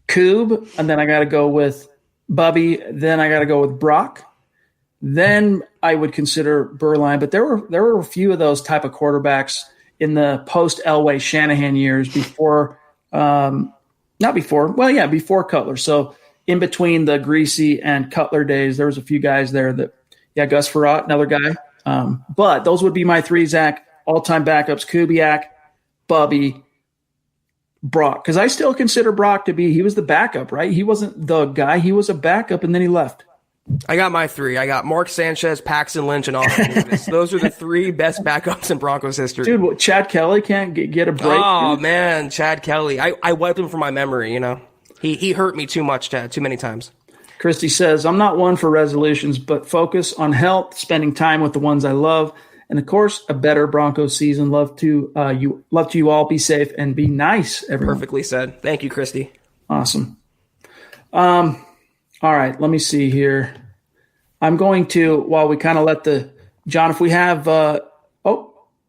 Koob, and then I got to go with Bubby, then I got to go with Brock. Then I would consider Berline, but there were a few of those type of quarterbacks in the post Elway Shanahan years before Cutler. So in between the Greasy and Cutler days, there was a few guys there Gus Frerotte, another guy. But those would be my 3, Zach, all-time backups: Kubiak, Bubby, Brock. Because I still consider Brock he was the backup, right? He wasn't the guy. He was a backup, and then he left. I got my three. I got Mark Sanchez, Paxton Lynch, and Austin Davis. Those are the three best backups in Broncos history. Dude, Chad Kelly can't get a break. Oh, dude. man, Chad Kelly. I wiped him from my memory, He hurt me too much, Chad, too many times. Christy says, I'm not one for resolutions, but focus on health, spending time with the ones I love, and, of course, a better Broncos season. Love to you all. Be safe and be nice, everyone. Perfectly said. Thank you, Christy. Awesome. All right, let me see here. I'm going to, while we kind of let John, if we have,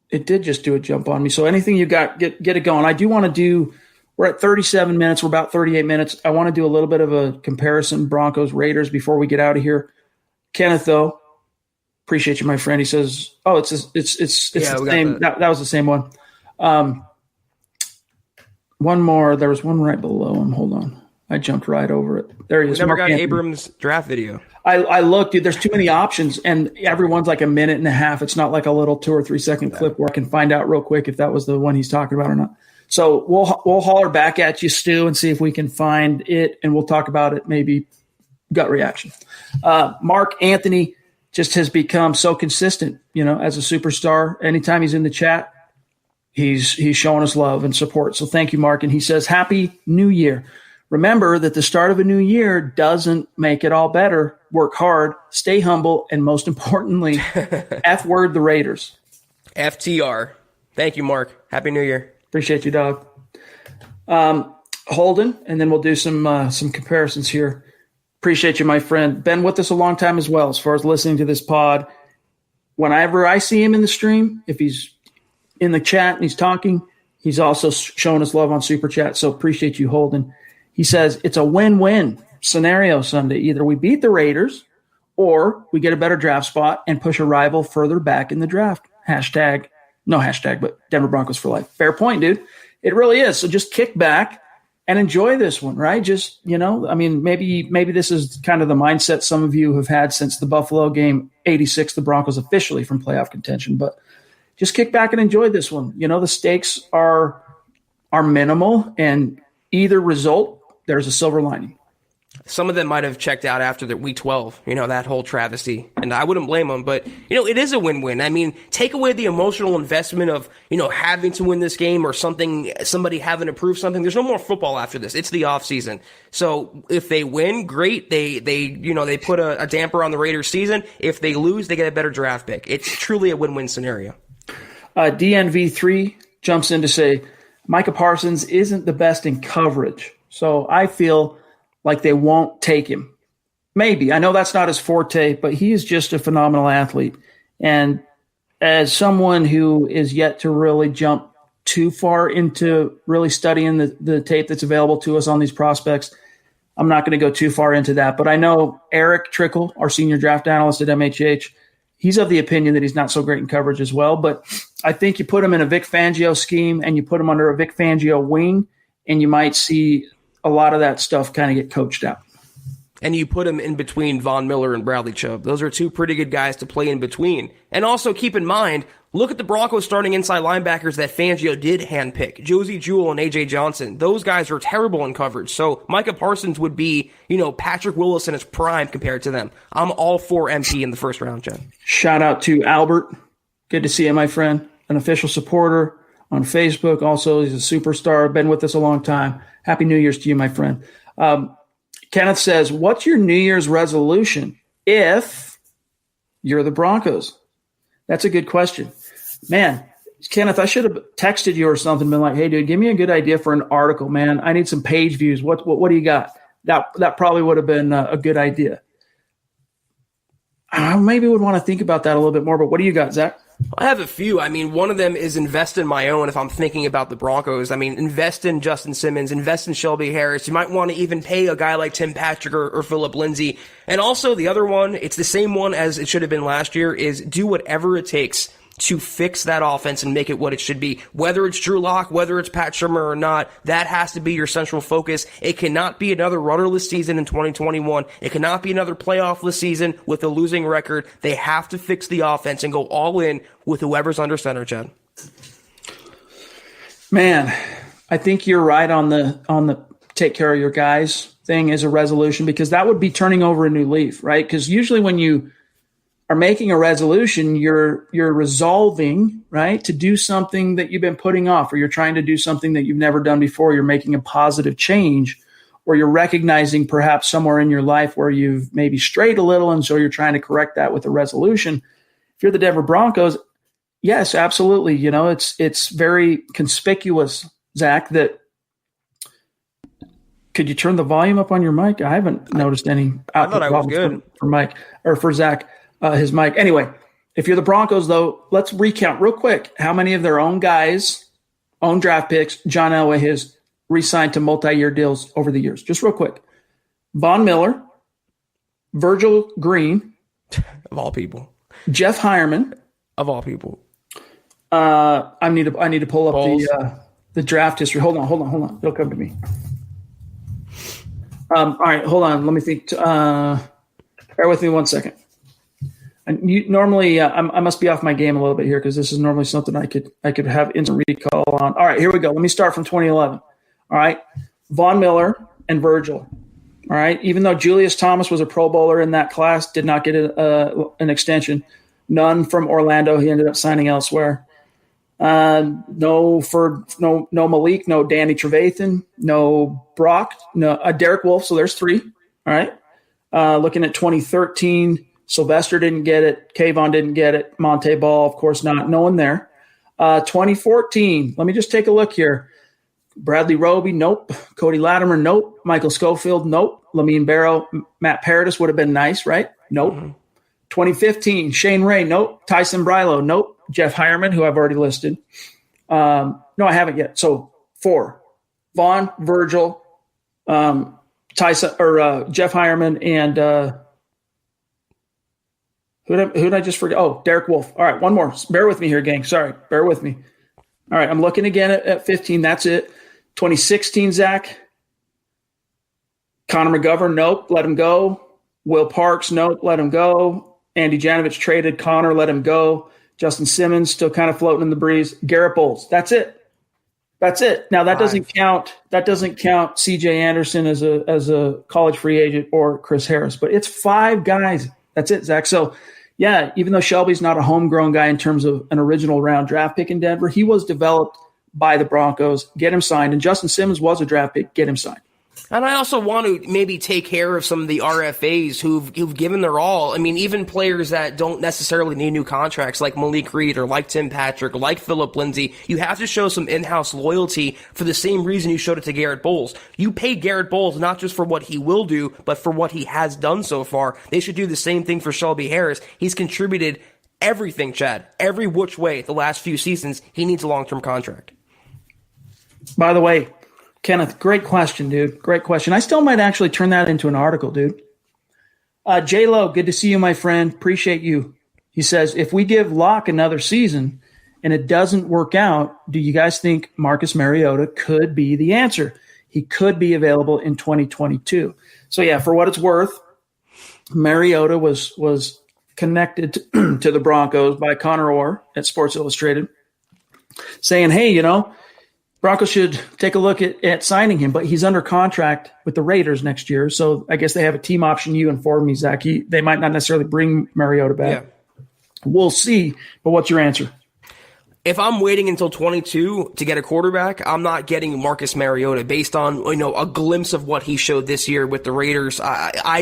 it did just do a jump on me. So anything you got, get it going. I do want to do, we're at 37 minutes. We're about 38 minutes. I want to do a little bit of a comparison, Broncos, Raiders, before we get out of here. Kenneth, though, appreciate you, my friend. He says, it's the same. That was the same one. One more. There was one right below him. Hold on. I jumped right over it. There he is. We never Mark got Anthony. Abrams' draft video. I looked, dude. There's too many options, and everyone's like a minute and a half. It's not like a little 2 or 3 second clip where I can find out real quick if that was the one he's talking about or not. So we'll holler back at you, Stu, and see if we can find it, and we'll talk about it. Maybe gut reaction. Mark Anthony just has become so consistent, as a superstar. Anytime he's in the chat, he's showing us love and support. So thank you, Mark. And he says, Happy New Year. Remember that the start of a new year doesn't make it all better. Work hard, stay humble, and most importantly, F word the Raiders. FTR. Thank you, Mark. Happy New Year. Appreciate you, dog. Holden, and then we'll do some comparisons here. Appreciate you, my friend. Been with us a long time as well, as far as listening to this pod. Whenever I see him in the stream, if he's in the chat and he's talking, he's also showing us love on Super Chat. So appreciate you, Holden. He says it's a win-win scenario Sunday. Either we beat the Raiders or we get a better draft spot and push a rival further back in the draft. But Denver Broncos for life. Fair point, dude. It really is. So just kick back and enjoy this one, right? Just, maybe this is kind of the mindset some of you have had since the Buffalo game, 86, the Broncos officially from playoff contention. But just kick back and enjoy this one. The stakes are minimal, and either result, there's a silver lining. Some of them might have checked out after the week 12, that whole travesty. And I wouldn't blame them, but, it is a win-win. I mean, take away the emotional investment of, having to win this game or somebody having to prove something. There's no more football after this. It's the offseason. So if they win, great. They put a damper on the Raiders season. If they lose, they get a better draft pick. It's truly a win-win scenario. DNV3 jumps in to say, Micah Parsons isn't the best in coverage. So I feel like they won't take him. Maybe. I know that's not his forte, but he is just a phenomenal athlete. And as someone who is yet to really jump too far into really studying the tape that's available to us on these prospects, I'm not going to go too far into that. But I know Eric Trickle, our senior draft analyst at MHH, he's of the opinion that he's not so great in coverage as well. But I think you put him in a Vic Fangio scheme and you put him under a Vic Fangio wing, and you might see a lot of that stuff kind of get coached out. And you put him in between Von Miller and Bradley Chubb. Those are two pretty good guys to play in between. And also keep in mind, look at the Broncos starting inside linebackers that Fangio did handpick. Josie Jewell and A.J. Johnson. Those guys are terrible in coverage. So Micah Parsons would be, Patrick Willis in his prime compared to them. I'm all for MP in the first round, Jen. Shout out to Albert. Good to see you, my friend. An official supporter on Facebook. Also, he's a superstar. Been with us a long time. Happy New Year's to you, my friend. Kenneth says, what's your New Year's resolution if you're the Broncos? That's a good question. Man, Kenneth, I should have texted you or something, been like, hey, dude, give me a good idea for an article, man. I need some page views. What do you got? That probably would have been a good idea. I maybe would want to think about that a little bit more, but what do you got, Zach? I have a few. I mean, one of them is invest in my own if I'm thinking about the Broncos. I mean, invest in Justin Simmons, invest in Shelby Harris. You might want to even pay a guy like Tim Patrick or Phillip Lindsay. And also the other one, it's the same one as it should have been last year, is do whatever it takes to fix that offense and make it what it should be. Whether it's Drew Lock, whether it's Pat Shurmur or not, that has to be your central focus. It cannot be another rudderless season in 2021. It cannot be another playoffless season with a losing record. They have to fix the offense and go all in with whoever's under center, Chad. Man, I think you're right on the take care of your guys thing as a resolution, because that would be turning over a new leaf, right? Because usually when you are making a resolution, you're resolving, right, to do something that you've been putting off, or you're trying to do something that you've never done before. You're making a positive change, or you're recognizing perhaps somewhere in your life where you've maybe strayed a little, and so you're trying to correct that with a resolution. If you're the Denver Broncos, yes, absolutely. You know, it's very conspicuous, Zach, that could you turn the volume up on your mic? I haven't noticed any output problems for Mike or for Zach, his mic. Anyway, if you're the Broncos, though, let's recount real quick how many of their own guys, own draft picks, John Elway has re-signed to multi-year deals over the years. Just real quick. Von Miller, Virgil Green. Of all people. Jeff Hireman. Of all people. I need to pull up the draft history. Hold on. It'll come to me. All right, hold on. Let me think. Bear with me 1 second. Normally, I must be off my game a little bit here, because this is normally something I could have instant recall on. All right, here we go. Let me start from 2011. All right, Von Miller and Virgil. All right, even though Julius Thomas was a Pro Bowler in that class, did not get an extension. None from Orlando. He ended up signing elsewhere. No Malik, no Danny Trevathan, no Brock, no Derek Wolfe. So there's 3. All right. Looking at 2013, Sylvester didn't get it. Kayvon didn't get it. Monte Ball, of course not. No one there. 2014, let me just take a look here. Bradley Roby, nope. Cody Latimer, nope. Michael Schofield, nope. Lamine Barrow, Matt Paradis would have been nice, right? Nope. Mm-hmm. 2015, Shane Ray, nope. Tyson Brilo, nope. Jeff Hireman, who I've already listed. No, I haven't yet. So 4. Vaughn, Virgil, Tyson, or Jeff Hireman, and who did I just forget? Oh, Derek Wolfe. All right, one more. Bear with me here, gang. Sorry, bear with me. All right, I'm looking again at 15. That's it. 2016, Zach. Connor McGovern, nope, let him go. Will Parks, nope, let him go. Andy Janovich traded. Connor, let him go. Justin Simmons still kind of floating in the breeze. Garrett Bowles. That's it. Now that doesn't count. That doesn't count C.J. Anderson as a college free agent, or Chris Harris. But it's 5 guys. That's it, Zach. So yeah, even though Shelby's not a homegrown guy in terms of an original round draft pick in Denver, he was developed by the Broncos. Get him signed. And Justin Simmons was a draft pick. Get him signed. And I also want to maybe take care of some of the RFAs who've given their all. I mean, even players that don't necessarily need new contracts, like Malik Reed or like Tim Patrick, like Phillip Lindsay. You have to show some in-house loyalty for the same reason you showed it to Garrett Bowles. You paid Garrett Bowles not just for what he will do, but for what he has done so far. They should do the same thing for Shelby Harris. He's contributed everything, Chad, every which way the last few seasons. He needs a long-term contract. By the way, Kenneth, great question, dude. Great question. I still might actually turn that into an article, dude. J-Lo, good to see you, my friend. Appreciate you. He says, if we give Locke another season and it doesn't work out, do you guys think Marcus Mariota could be the answer? He could be available in 2022. So, yeah, for what it's worth, Mariota was connected to the Broncos by Connor Orr at Sports Illustrated, saying, hey, Broncos should take a look at signing him, but he's under contract with the Raiders next year. So I guess they have a team option. You informed me, Zach. They might not necessarily bring Mariota back. Yeah. We'll see. But what's your answer? If I'm waiting until 22 to get a quarterback, I'm not getting Marcus Mariota based on, a glimpse of what he showed this year with the Raiders.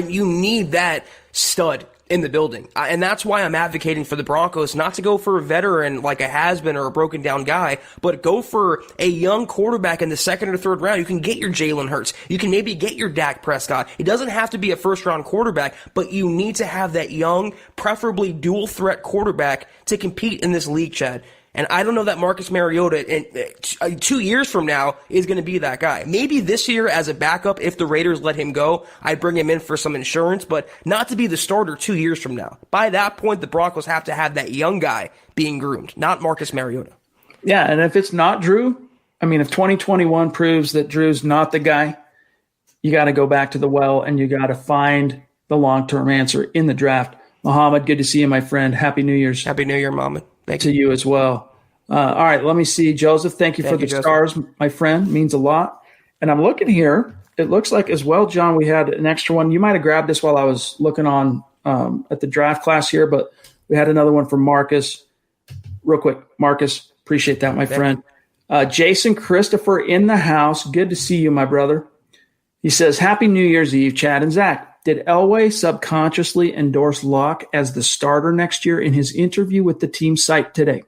You need that stud in the building. And that's why I'm advocating for the Broncos not to go for a veteran like a has-been or a broken-down guy, but go for a young quarterback in the 2nd or 3rd round. You can get your Jalen Hurts. You can maybe get your Dak Prescott. It doesn't have to be a first-round quarterback, but you need to have that young, preferably dual-threat quarterback to compete in this league, Chad. And I don't know that Marcus Mariota in 2 years from now is going to be that guy. Maybe this year as a backup, if the Raiders let him go, I'd bring him in for some insurance, but not to be the starter 2 years from now. By that point, the Broncos have to have that young guy being groomed, not Marcus Mariota. Yeah, and if it's not Drew, if 2021 proves that Drew's not the guy, you got to go back to the well and you got to find the long-term answer in the draft. Muhammad, good to see you, my friend. Happy New Year's. Happy New Year, Muhammad. Thank you as well. All right, let me see. Joseph, thank you for the stars, my friend. Means a lot. And I'm looking here. it looks like as well, John, we had an extra one. You might have grabbed this while I was looking on at the draft class here, but we had another one from Marcus. Real quick, Marcus, appreciate that, my friend. Jason Christopher in the house. Good to see you, my brother. He says, Happy New Year's Eve, Chad and Zach. Did Elway subconsciously endorse Locke as the starter next year in his interview with the team site today?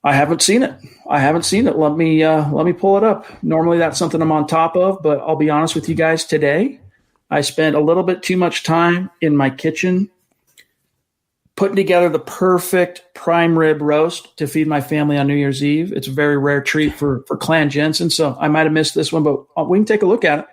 I haven't seen it. Let me pull it up. Normally that's something I'm on top of, but I'll be honest with you guys today. I spent a little bit too much time in my kitchen putting together the perfect prime rib roast to feed my family on New Year's Eve. It's a very rare treat for Clan Jensen, so I might have missed this one, but we can take a look at it.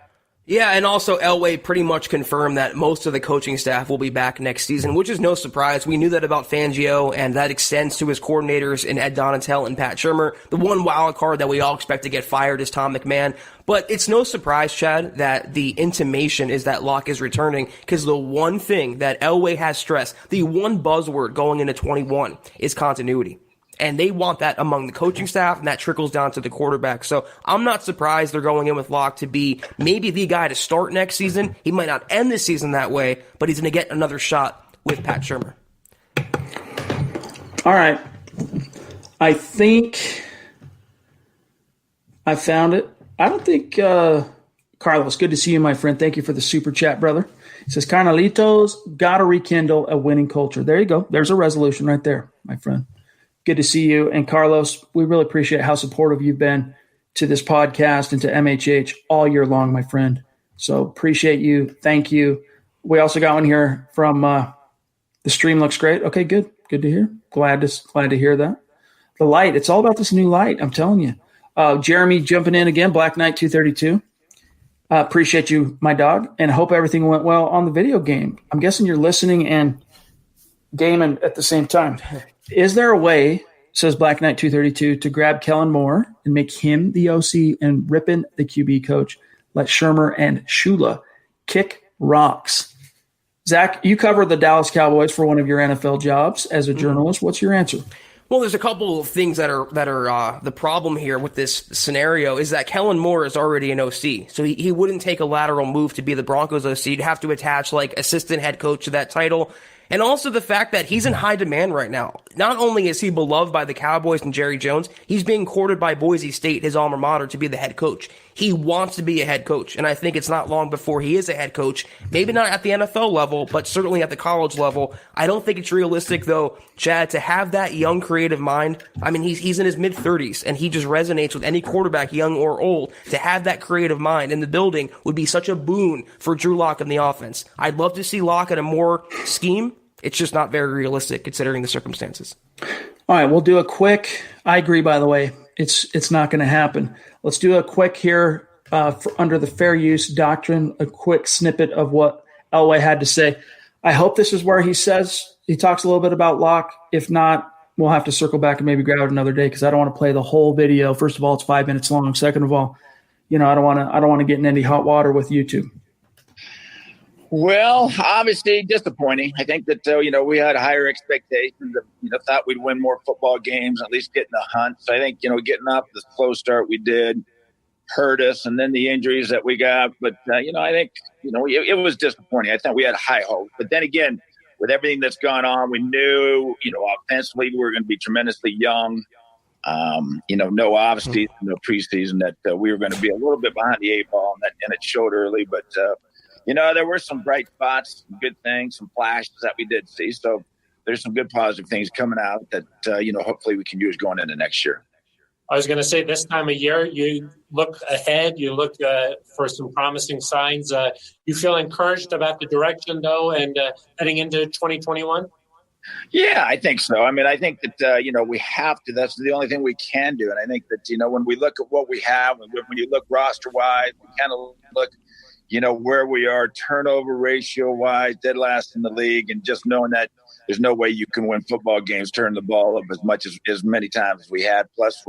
Yeah, and also Elway pretty much confirmed that most of the coaching staff will be back next season, which is no surprise. We knew that about Fangio, and that extends to his coordinators in Ed Donatel and Pat Shurmur. The one wild card that we all expect to get fired is Tom McMahon. But it's no surprise, Chad, that the intimation is that Locke is returning, because the one thing that Elway has stressed, the one buzzword going into 21, is continuity. And they want that among the coaching staff, and that trickles down to the quarterback. So I'm not surprised they're going in with Locke to be maybe the guy to start next season. He might not end this season that way, but he's going to get another shot with Pat Shurmur. All right. I think I found it. I don't think Carlos, good to see you, my friend. Thank you for the super chat, brother. He says, Carnalitos, got to rekindle a winning culture. There you go. There's a resolution right there, my friend. Good to see you. And Carlos, we really appreciate how supportive you've been to this podcast and to MHH all year long, my friend. So appreciate you. Thank you. We also got one here from the stream looks great. Okay, good. Good to hear. Glad to hear that. The light. It's all about this new light. I'm telling you. Jeremy jumping in again. Black Knight 232. Appreciate you, my dog, and hope everything went well on the video game. I'm guessing you're listening and gaming at the same time. Is there a way, says Black Knight 232, to grab Kellen Moore and make him the OC and Rippin the QB coach? Let Shurmur and Shula kick rocks. Zach, you cover the Dallas Cowboys for one of your NFL jobs as a journalist. What's your answer? Well, there's a couple of things that are the problem here with this scenario is that Kellen Moore is already an OC, so he wouldn't take a lateral move to be the Broncos OC. You'd have to attach like assistant head coach to that title. And also the fact that he's in high demand right now. Not only is he beloved by the Cowboys and Jerry Jones, he's being courted by Boise State, his alma mater, to be the head coach. He wants to be a head coach, and I think it's not long before he is a head coach. Maybe not at the NFL level, but certainly at the college level. I don't think it's realistic, though, Chad, to have that young creative mind. I mean, he's in his mid-30s, and he just resonates with any quarterback, young or old. To have that creative mind in the building would be such a boon for Drew Lock in the offense. I'd love to see Lock in a more scheme. It's just not very realistic considering the circumstances. All right, we'll do a quick. I agree, by the way. It's not going to happen. Let's do a quick here under the fair use doctrine, a quick snippet of what Elway had to say. I hope this is where he talks a little bit about Locke. If not, we'll have to circle back and maybe grab it another day because I don't want to play the whole video. First of all, it's 5 minutes long. Second of all, I don't want to get in any hot water with YouTube. Well, obviously disappointing. I think that, we had higher expectations of, thought we'd win more football games, at least get in the hunt. So I think, getting off the slow start we did hurt us, and then the injuries that we got. But, I think, it was disappointing. I think we had high hopes. But then again, with everything that's gone on, we knew, offensively we were going to be tremendously young. No off-season, no preseason, that we were going to be a little bit behind the eight ball, and it showed early. But, there were some bright spots, some good things, some flashes that we did see. So there's some good positive things coming out that, hopefully we can use going into next year. I was going to say this time of year, you look ahead, you look for some promising signs. You feel encouraged about the direction, though, and heading into 2021? Yeah, I think so. I mean, I think that, we have to. That's the only thing we can do. And I think that, when we look at what we have, when you look roster-wise, we kind of look – where we are turnover ratio wise, dead last in the league, and just knowing that there's no way you can win football games, turn the ball up as many times as we had. Plus,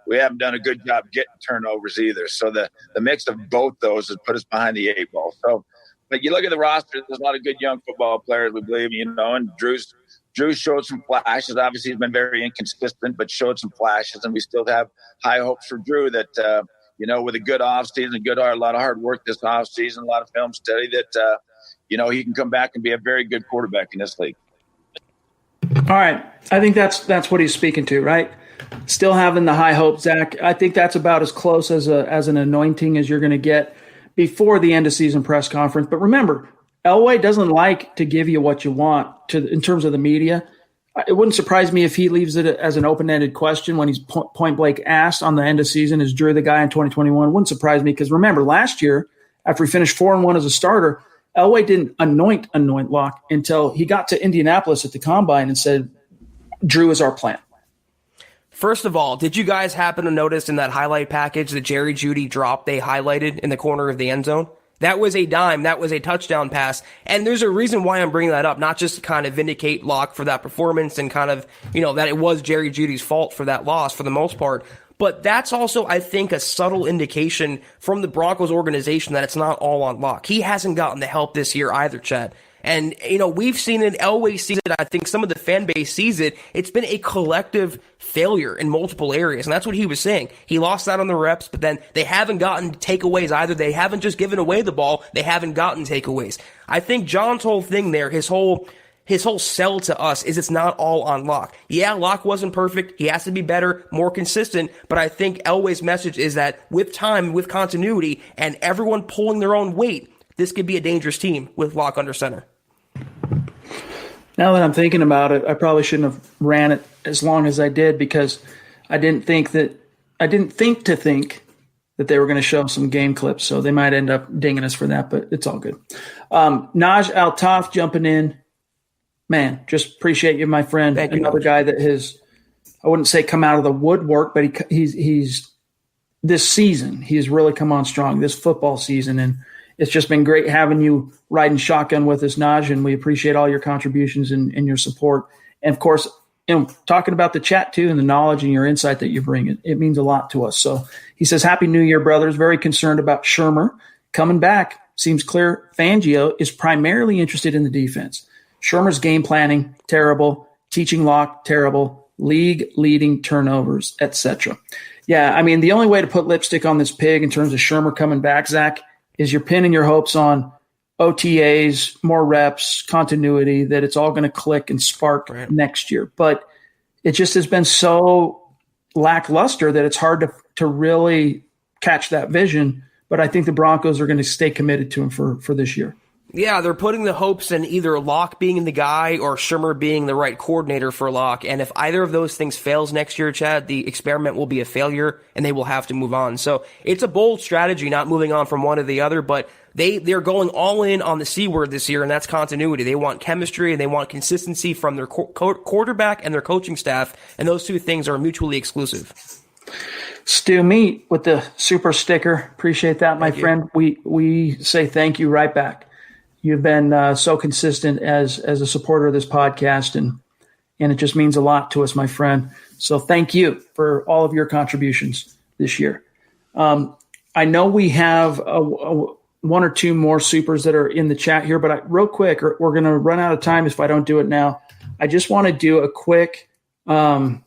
we haven't done a good job getting turnovers either. So the mix of both those has put us behind the eight ball. So, but you look at the roster, there's a lot of good young football players, we believe, and Drew showed some flashes. Obviously, he's been very inconsistent, but showed some flashes, and we still have high hopes for Drew that, with a good offseason, a lot of hard work this offseason, a lot of film study that, he can come back and be a very good quarterback in this league. All right. I think that's what he's speaking to, right? Still having the high hope, Zach. I think that's about as close as an anointing as you're going to get before the end of season press conference. But remember, Elway doesn't like to give you what you want in terms of the media. It wouldn't surprise me if he leaves it as an open-ended question when he's point blank asked on the end of season, is Drew the guy in 2021? Wouldn't surprise me because remember, last year, after he finished 4-1 as a starter, Elway didn't anoint Locke until he got to Indianapolis at the Combine and said, Drew is our plan. First of all, did you guys happen to notice in that highlight package that Jerry Jeudy drop they highlighted in the corner of the end zone? That was a dime. That was a touchdown pass. And there's a reason why I'm bringing that up, not just to kind of vindicate Locke for that performance and kind of, that it was Jerry Jeudy's fault for that loss for the most part. But that's also, I think, a subtle indication from the Broncos organization that it's not all on Locke. He hasn't gotten the help this year either, Chad. And, we've seen it, Elway sees it, I think some of the fan base sees it. It's been a collective failure in multiple areas, and that's what he was saying. He lost out on the reps, but then they haven't gotten takeaways either. They haven't just given away the ball, they haven't gotten takeaways. I think John's whole thing there, his whole sell to us is it's not all on Locke. Yeah, Locke wasn't perfect. He has to be better, more consistent, but I think Elway's message is that with time, with continuity, and everyone pulling their own weight, this could be a dangerous team with Locke under center. Now that I'm thinking about it, I probably shouldn't have ran it as long as I did because I didn't think that they were going to show some game clips. So they might end up dinging us for that, but it's all good. Najee Altaf jumping in. Man, just appreciate you, my friend. Thank you, another guy that has, I wouldn't say come out of the woodwork, but he's this season, he's really come on strong this football season. And it's just been great having you riding shotgun with us, Naj, and we appreciate all your contributions and your support. And, of course, talking about the chat, too, and the knowledge and your insight that you bring, it means a lot to us. So he says, Happy New Year, brothers. Very concerned about Shurmur coming back. Seems clear Fangio is primarily interested in the defense. Shurmur's game planning, terrible. Teaching Locke, terrible. League-leading turnovers, etc. Yeah, I mean, the only way to put lipstick on this pig in terms of Shurmur coming back, Zach, is you're pinning your hopes on OTAs, more reps, continuity, that it's all going to click and spark next year. But it just has been so lackluster that it's hard to really catch that vision. But I think the Broncos are going to stay committed to him for this year. Yeah, they're putting the hopes in either Locke being the guy or Shurmur being the right coordinator for Locke. And if either of those things fails next year, Chad, the experiment will be a failure and they will have to move on. So it's a bold strategy, not moving on from one or the other, but they're going all in on the C word this year, and that's continuity. They want chemistry and they want consistency from their quarterback and their coaching staff, and those two things are mutually exclusive. Stu Meat with the super sticker. Appreciate that, my friend. We say thank you right back. You've been so consistent as a supporter of this podcast, and it just means a lot to us, my friend. So thank you for all of your contributions this year. I know we have one or two more supers that are in the chat here, but real quick, we're going to run out of time if I don't do it now. I just want to do a quick look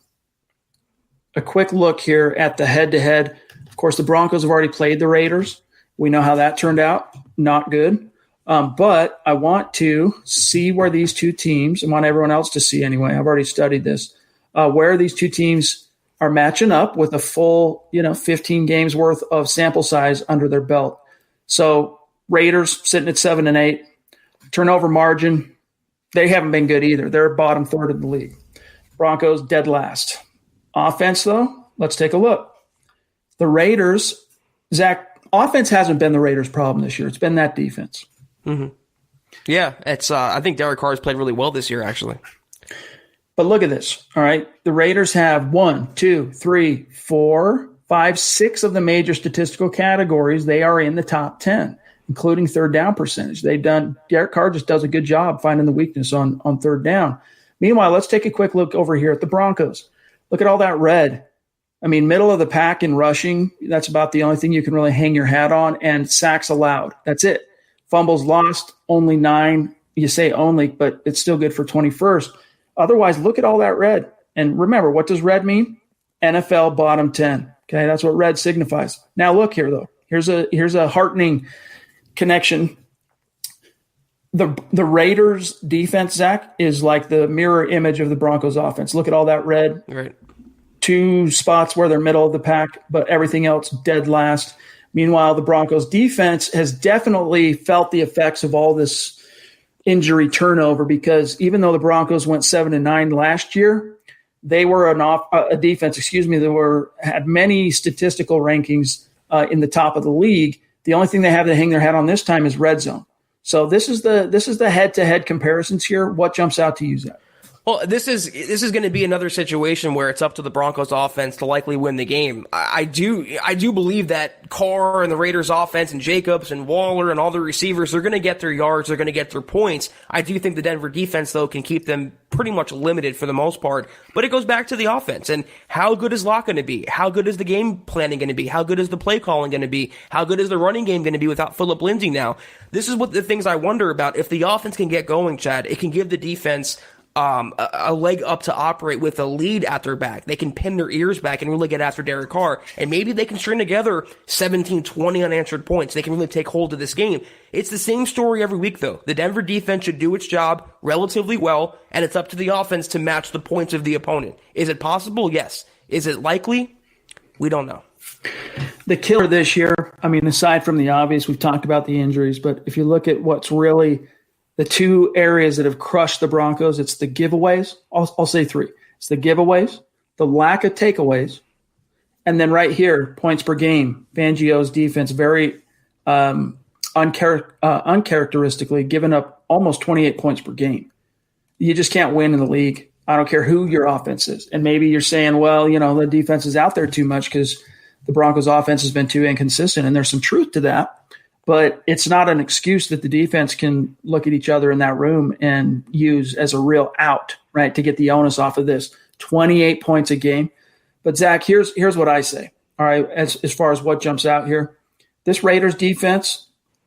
here at the head-to-head. Of course, the Broncos have already played the Raiders. We know how that turned out. Not good. But I want to see where these two teams, and want everyone else to see anyway, I've already studied this, where these two teams are matching up with a full, 15 games worth of sample size under their belt. So Raiders sitting at 7-8, turnover margin, they haven't been good either. They're bottom third of the league. Broncos dead last. Offense, though, let's take a look. The Raiders, Zach, offense hasn't been the Raiders' problem this year. It's been that defense. Mm-hmm. Yeah, it's. I think Derek Carr has played really well this year, actually. But look at this. All right, the Raiders have 1, 2, 3, 4, 5, 6 of the major statistical categories. They are in the top 10, including third down percentage. Derek Carr just does a good job finding the weakness on third down. Meanwhile, let's take a quick look over here at the Broncos. Look at all that red. I mean, middle of the pack in rushing. That's about the only thing you can really hang your hat on. And sacks allowed. That's it. Fumbles lost, only 9. You say only, but it's still good for 21st. Otherwise, look at all that red. And remember, what does red mean? NFL bottom 10. Okay, that's what red signifies. Now look here, though. Here's a heartening connection. The Raiders defense, Zach, is like the mirror image of the Broncos offense. Look at all that red. Right. 2 spots where they're middle of the pack, but everything else dead last. Meanwhile, the Broncos defense has definitely felt the effects of all this injury turnover, because even though the Broncos went 7-9 last year, they were a defense, that had many statistical rankings in the top of the league. The only thing they have to hang their hat on this time is red zone. So this is the head-to-head comparisons here. What jumps out to you, Zach? Well, this is going to be another situation where it's up to the Broncos offense to likely win the game. I do believe that Carr and the Raiders offense and Jacobs and Waller and all the receivers, they're going to get their yards, they're going to get their points. I do think the Denver defense, though, can keep them pretty much limited for the most part. But it goes back to the offense. And how good is Locke going to be? How good is the game planning going to be? How good is the play calling going to be? How good is the running game going to be without Phillip Lindsay now? This is what the things I wonder about. If the offense can get going, Chad, it can give the defense a leg up to operate with a lead at their back. They can pin their ears back and really get after Derek Carr. And maybe they can string together 17, 20 unanswered points. They can really take hold of this game. It's the same story every week, though. The Denver defense should do its job relatively well, and it's up to the offense to match the points of the opponent. Is it possible? Yes. Is it likely? We don't know. The killer this year, I mean, aside from the obvious, we've talked about the injuries, but if you look at what's really the 2 areas that have crushed the Broncos, it's the giveaways. I'll say 3. It's the giveaways, the lack of takeaways, and then right here, points per game. Fangio's defense very uncharacteristically giving up almost 28 points per game. You just can't win in the league. I don't care who your offense is. And maybe you're saying, well, the defense is out there too much because the Broncos offense has been too inconsistent, and there's some truth to that. But it's not an excuse that the defense can look at each other in that room and use as a real out, right, to get the onus off of this. 28 points a game. But, Zach, here's what I say, all right, as far as what jumps out here. This Raiders defense,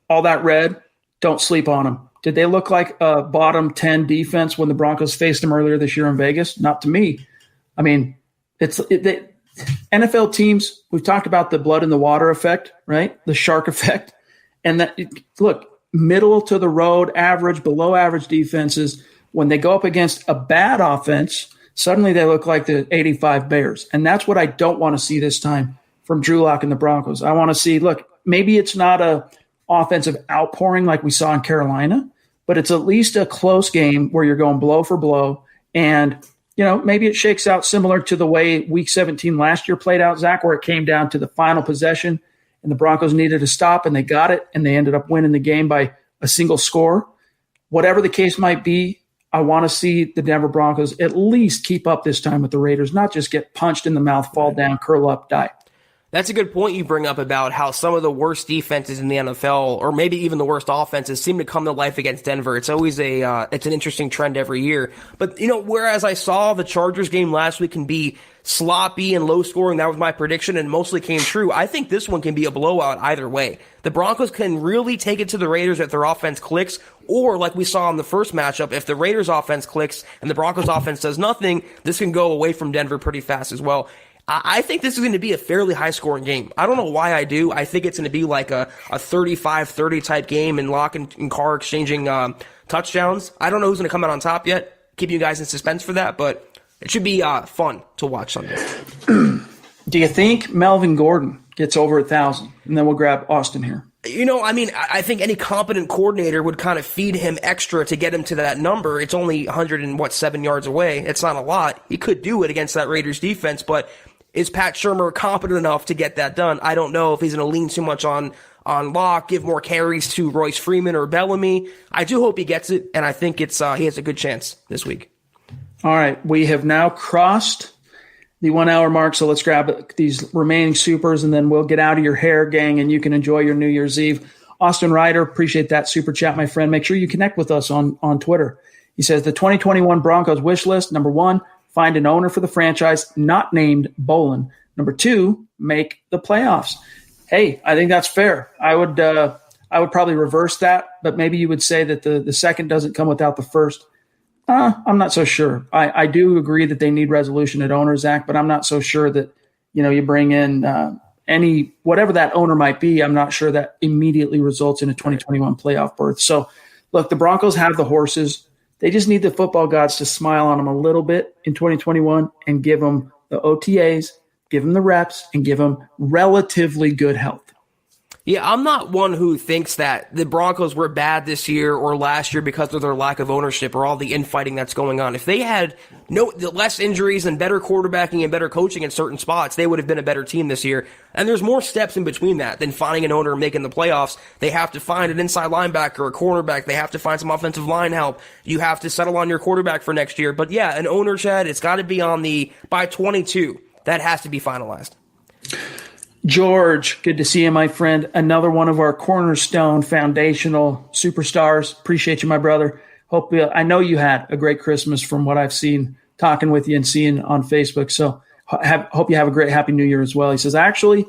all that red, don't sleep on them. Did they look like a bottom 10 defense when the Broncos faced them earlier this year in Vegas? Not to me. I mean, NFL teams, we've talked about the blood in the water effect, right, the shark effect. And that, look, middle to the road, average, below average defenses, when they go up against a bad offense, suddenly they look like the 85 Bears. And that's what I don't want to see this time from Drew Lock and the Broncos. I want to see, look, maybe it's not a offensive outpouring like we saw in Carolina, but it's at least a close game where you're going blow for blow. And, maybe it shakes out similar to the way Week 17 last year played out, Zach, where it came down to the final possession and the Broncos needed to stop, and they got it, and they ended up winning the game by a single score. Whatever the case might be, I want to see the Denver Broncos at least keep up this time with the Raiders, not just get punched in the mouth, fall down, curl up, die. That's a good point you bring up about how some of the worst defenses in the NFL, or maybe even the worst offenses, seem to come to life against Denver. It's always it's an interesting trend every year. But, whereas I saw the Chargers game last week can be sloppy and low scoring, that was my prediction and mostly came true. I think this one can be a blowout either way. The Broncos can really take it to the Raiders if their offense clicks, or like we saw in the first matchup, if the Raiders offense clicks and the Broncos offense does nothing, this can go away from Denver pretty fast as well. I think this is going to be a fairly high-scoring game. I don't know why I do. I think it's going to be like a 35-30 type game, and Locke and Carr exchanging touchdowns. I don't know who's going to come out on top yet. Keep you guys in suspense for that, but it should be fun to watch Sunday. Do you think Melvin Gordon gets over 1,000? And then we'll grab Austin here. I think any competent coordinator would kind of feed him extra to get him to that number. It's only 107 yards away. It's not a lot. He could do it against that Raiders defense, but is Pat Shurmur competent enough to get that done? I don't know if he's going to lean too much on Locke, give more carries to Royce Freeman or Bellamy. I do hope he gets it, and I think it's he has a good chance this week. All right, we have now crossed the 1 hour mark, so let's grab these remaining supers, and then we'll get out of your hair, gang, and you can enjoy your New Year's Eve. Austin Ryder, appreciate that super chat, my friend. Make sure you connect with us on Twitter. He says, the 2021 Broncos wish list, number 1, find an owner for the franchise not named Bolin. Number 2, make the playoffs. Hey, I think that's fair. I would probably reverse that, but maybe you would say that the second doesn't come without the first. I'm not so sure. I do agree that they need resolution at owner, Zach, but I'm not so sure that, you bring in whatever that owner might be. I'm not sure that immediately results in a 2021 playoff berth. So, look, the Broncos have the horses. They just need the football gods to smile on them a little bit in 2021 and give them the OTAs, give them the reps, and give them relatively good health. Yeah, I'm not one who thinks that the Broncos were bad this year or last year because of their lack of ownership or all the infighting that's going on. If they had less injuries and better quarterbacking and better coaching in certain spots, they would have been a better team this year. And there's more steps in between that than finding an owner and making the playoffs. They have to find an inside linebacker, a cornerback. They have to find some offensive line help. You have to settle on your quarterback for next year. But yeah, an owner, Chad, it's got to be by 22. That has to be finalized. George, good to see you, my friend. Another one of our cornerstone foundational superstars. Appreciate you, my brother. I know you had a great Christmas from what I've seen talking with you and seeing on Facebook. So hope you have a great Happy New Year as well. He says, actually,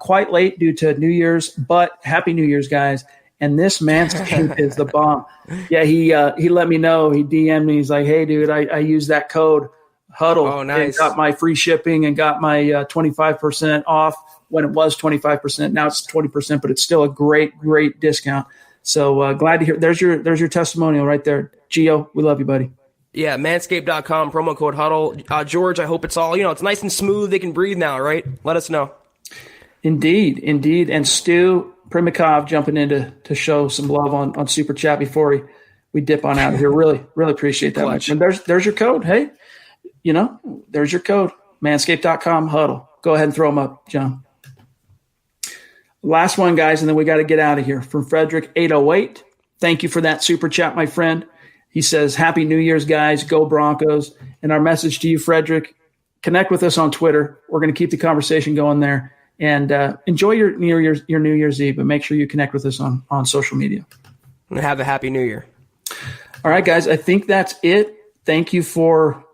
quite late due to New Year's, but Happy New Year's, guys. And this Manscaped is the bomb. Yeah, he let me know. He DM'd me. He's like, hey, dude, I used that code Huddle. Oh, nice. And got my free shipping and got my 25% off when it was 25%. Now it's 20%, but it's still a great, great discount. So glad to hear. There's your testimonial right there. Gio, we love you, buddy. Yeah, manscaped.com, promo code Huddle. George, I hope it's all, it's nice and smooth. They can breathe now, right? Let us know. Indeed. And Stu Primikov jumping in to show some love on Super Chat before we dip on out of here. Really, really appreciate that much. And there's your code. Hey, there's your code. Manscaped.com, Huddle. Go ahead and throw them up, John. Last one, guys, and then we got to get out of here. From Frederick 808. Thank you for that Super Chat, my friend. He says, Happy New Year's, guys. Go Broncos. And our message to you, Frederick, connect with us on Twitter. We're going to keep the conversation going there. And enjoy your New Year's Eve, but make sure you connect with us on social media. And have a Happy New Year. All right, guys, I think that's it. Thank you for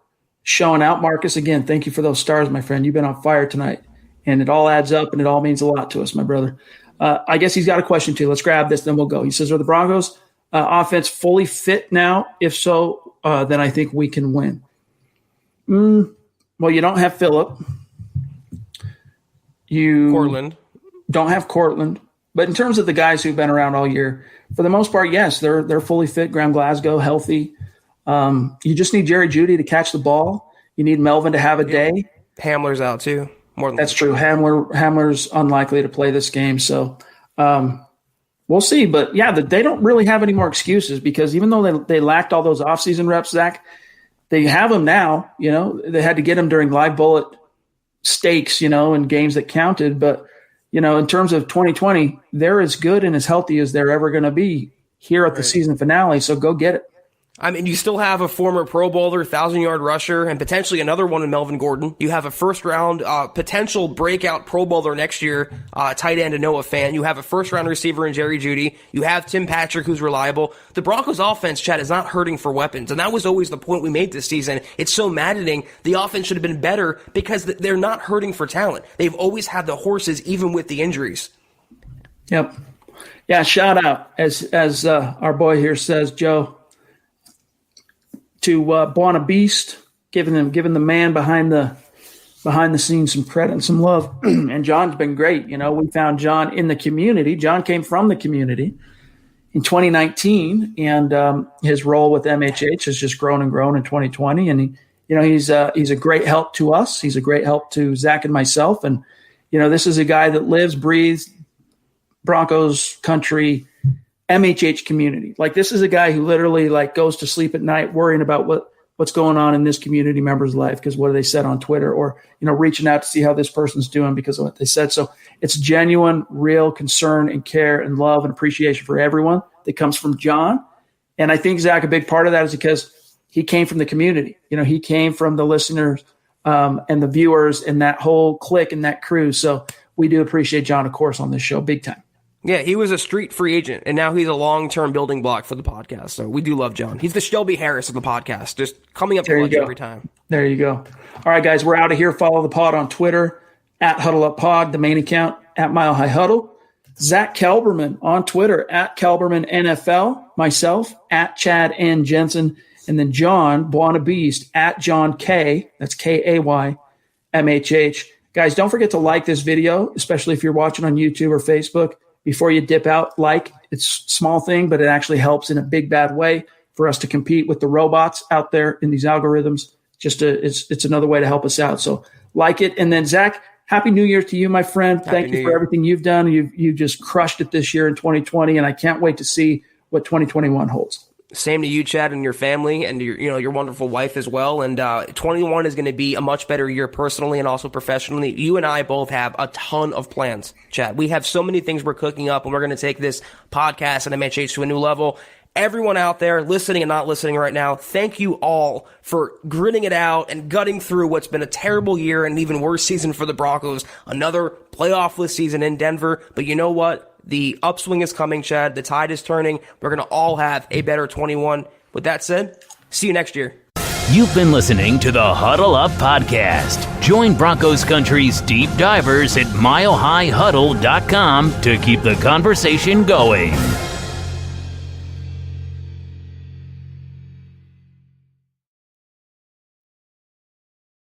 showing out, Marcus. Again, thank you for those stars, my friend. You've been on fire tonight. And it all adds up, and it all means a lot to us, my brother. I guess he's got a question, too. Let's grab this, then we'll go. He says, are the Broncos offense fully fit now? If so, then I think we can win. Well, you don't have Phillip. You Cortland. Don't have Cortland. But in terms of the guys who've been around all year, for the most part, yes, they're fully fit. Graham Glasgow, healthy. You just need Jerry Jeudy to catch the ball. You need Melvin to have a day. Hamler's out, too. That's true. Hamler's unlikely to play this game, so we'll see. But, yeah, they don't really have any more excuses because even though they lacked all those offseason reps, Zach, they have them now. They had to get them during live bullet stakes, and games that counted. But, in terms of 2020, they're as good and as healthy as they're ever going to be here at the season finale, so go get it. I mean, you still have a former Pro Bowler, 1,000-yard rusher, and potentially another one in Melvin Gordon. You have a first-round potential breakout Pro Bowler next year, tight end in Noah Fant. You have a first-round receiver in Jerry Jeudy. You have Tim Patrick, who's reliable. The Broncos' offense, Chad, is not hurting for weapons, and that was always the point we made this season. It's so maddening. The offense should have been better because they're not hurting for talent. They've always had the horses, even with the injuries. Yep. Yeah, shout out, as our boy here says, Joe, to Buona Beast, giving the man behind the scenes some credit and some love. And John's been great. We found John in the community. John came from the community in 2019, and his role with MHH has just grown and grown in 2020. And he's a great help to us. He's a great help to Zach and myself. And this is a guy that lives, breathes Broncos country, MHH community. Like, this is a guy who literally goes to sleep at night worrying about what's going on in this community member's life because what they said on Twitter, or reaching out to see how this person's doing because of what they said. So it's genuine, real concern and care and love and appreciation for everyone that comes from John. And I think, Zach, a big part of that is because he came from the community. He came from the listeners and the viewers and that whole clique and that crew. So we do appreciate John, of course, on this show big time. Yeah, he was a street free agent, and now he's a long-term building block for the podcast. So we do love John. He's the Shelby Harris of the podcast, just coming up clutch every time. There you go. All right, guys, we're out of here. Follow the pod on Twitter, @HuddleUpPod, the main account, @MileHighHuddle. Zach Kelberman on Twitter, @KelbermanNFL. Myself, @Chad and Jensen. And then John, Buona Beast, @John K, that's K-A-Y, MHH. Guys, don't forget to like this video, especially if you're watching on YouTube or Facebook. Before you dip out, like. It's a small thing, but it actually helps in a big, bad way for us to compete with the robots out there in these algorithms. It's another way to help us out. So like it. And then, Zach, Happy New Year to you, my friend. Thank you for everything you've done. You just crushed it this year in 2020, and I can't wait to see what 2021 holds. Same to you, Chad, and your family, and your wonderful wife as well. And 21 is going to be a much better year personally and also professionally. You and I both have a ton of plans, Chad. We have so many things we're cooking up, and we're going to take this podcast and MHH to a new level. Everyone out there listening and not listening right now, thank you all for gritting it out and gutting through what's been a terrible year and an even worse season for the Broncos. Another playoff-less season in Denver. But you know what? The upswing is coming, Chad. The tide is turning. We're going to all have a better 21. With that said, see you next year. You've been listening to the Huddle Up Podcast. Join Broncos Country's deep divers at milehighhuddle.com to keep the conversation going.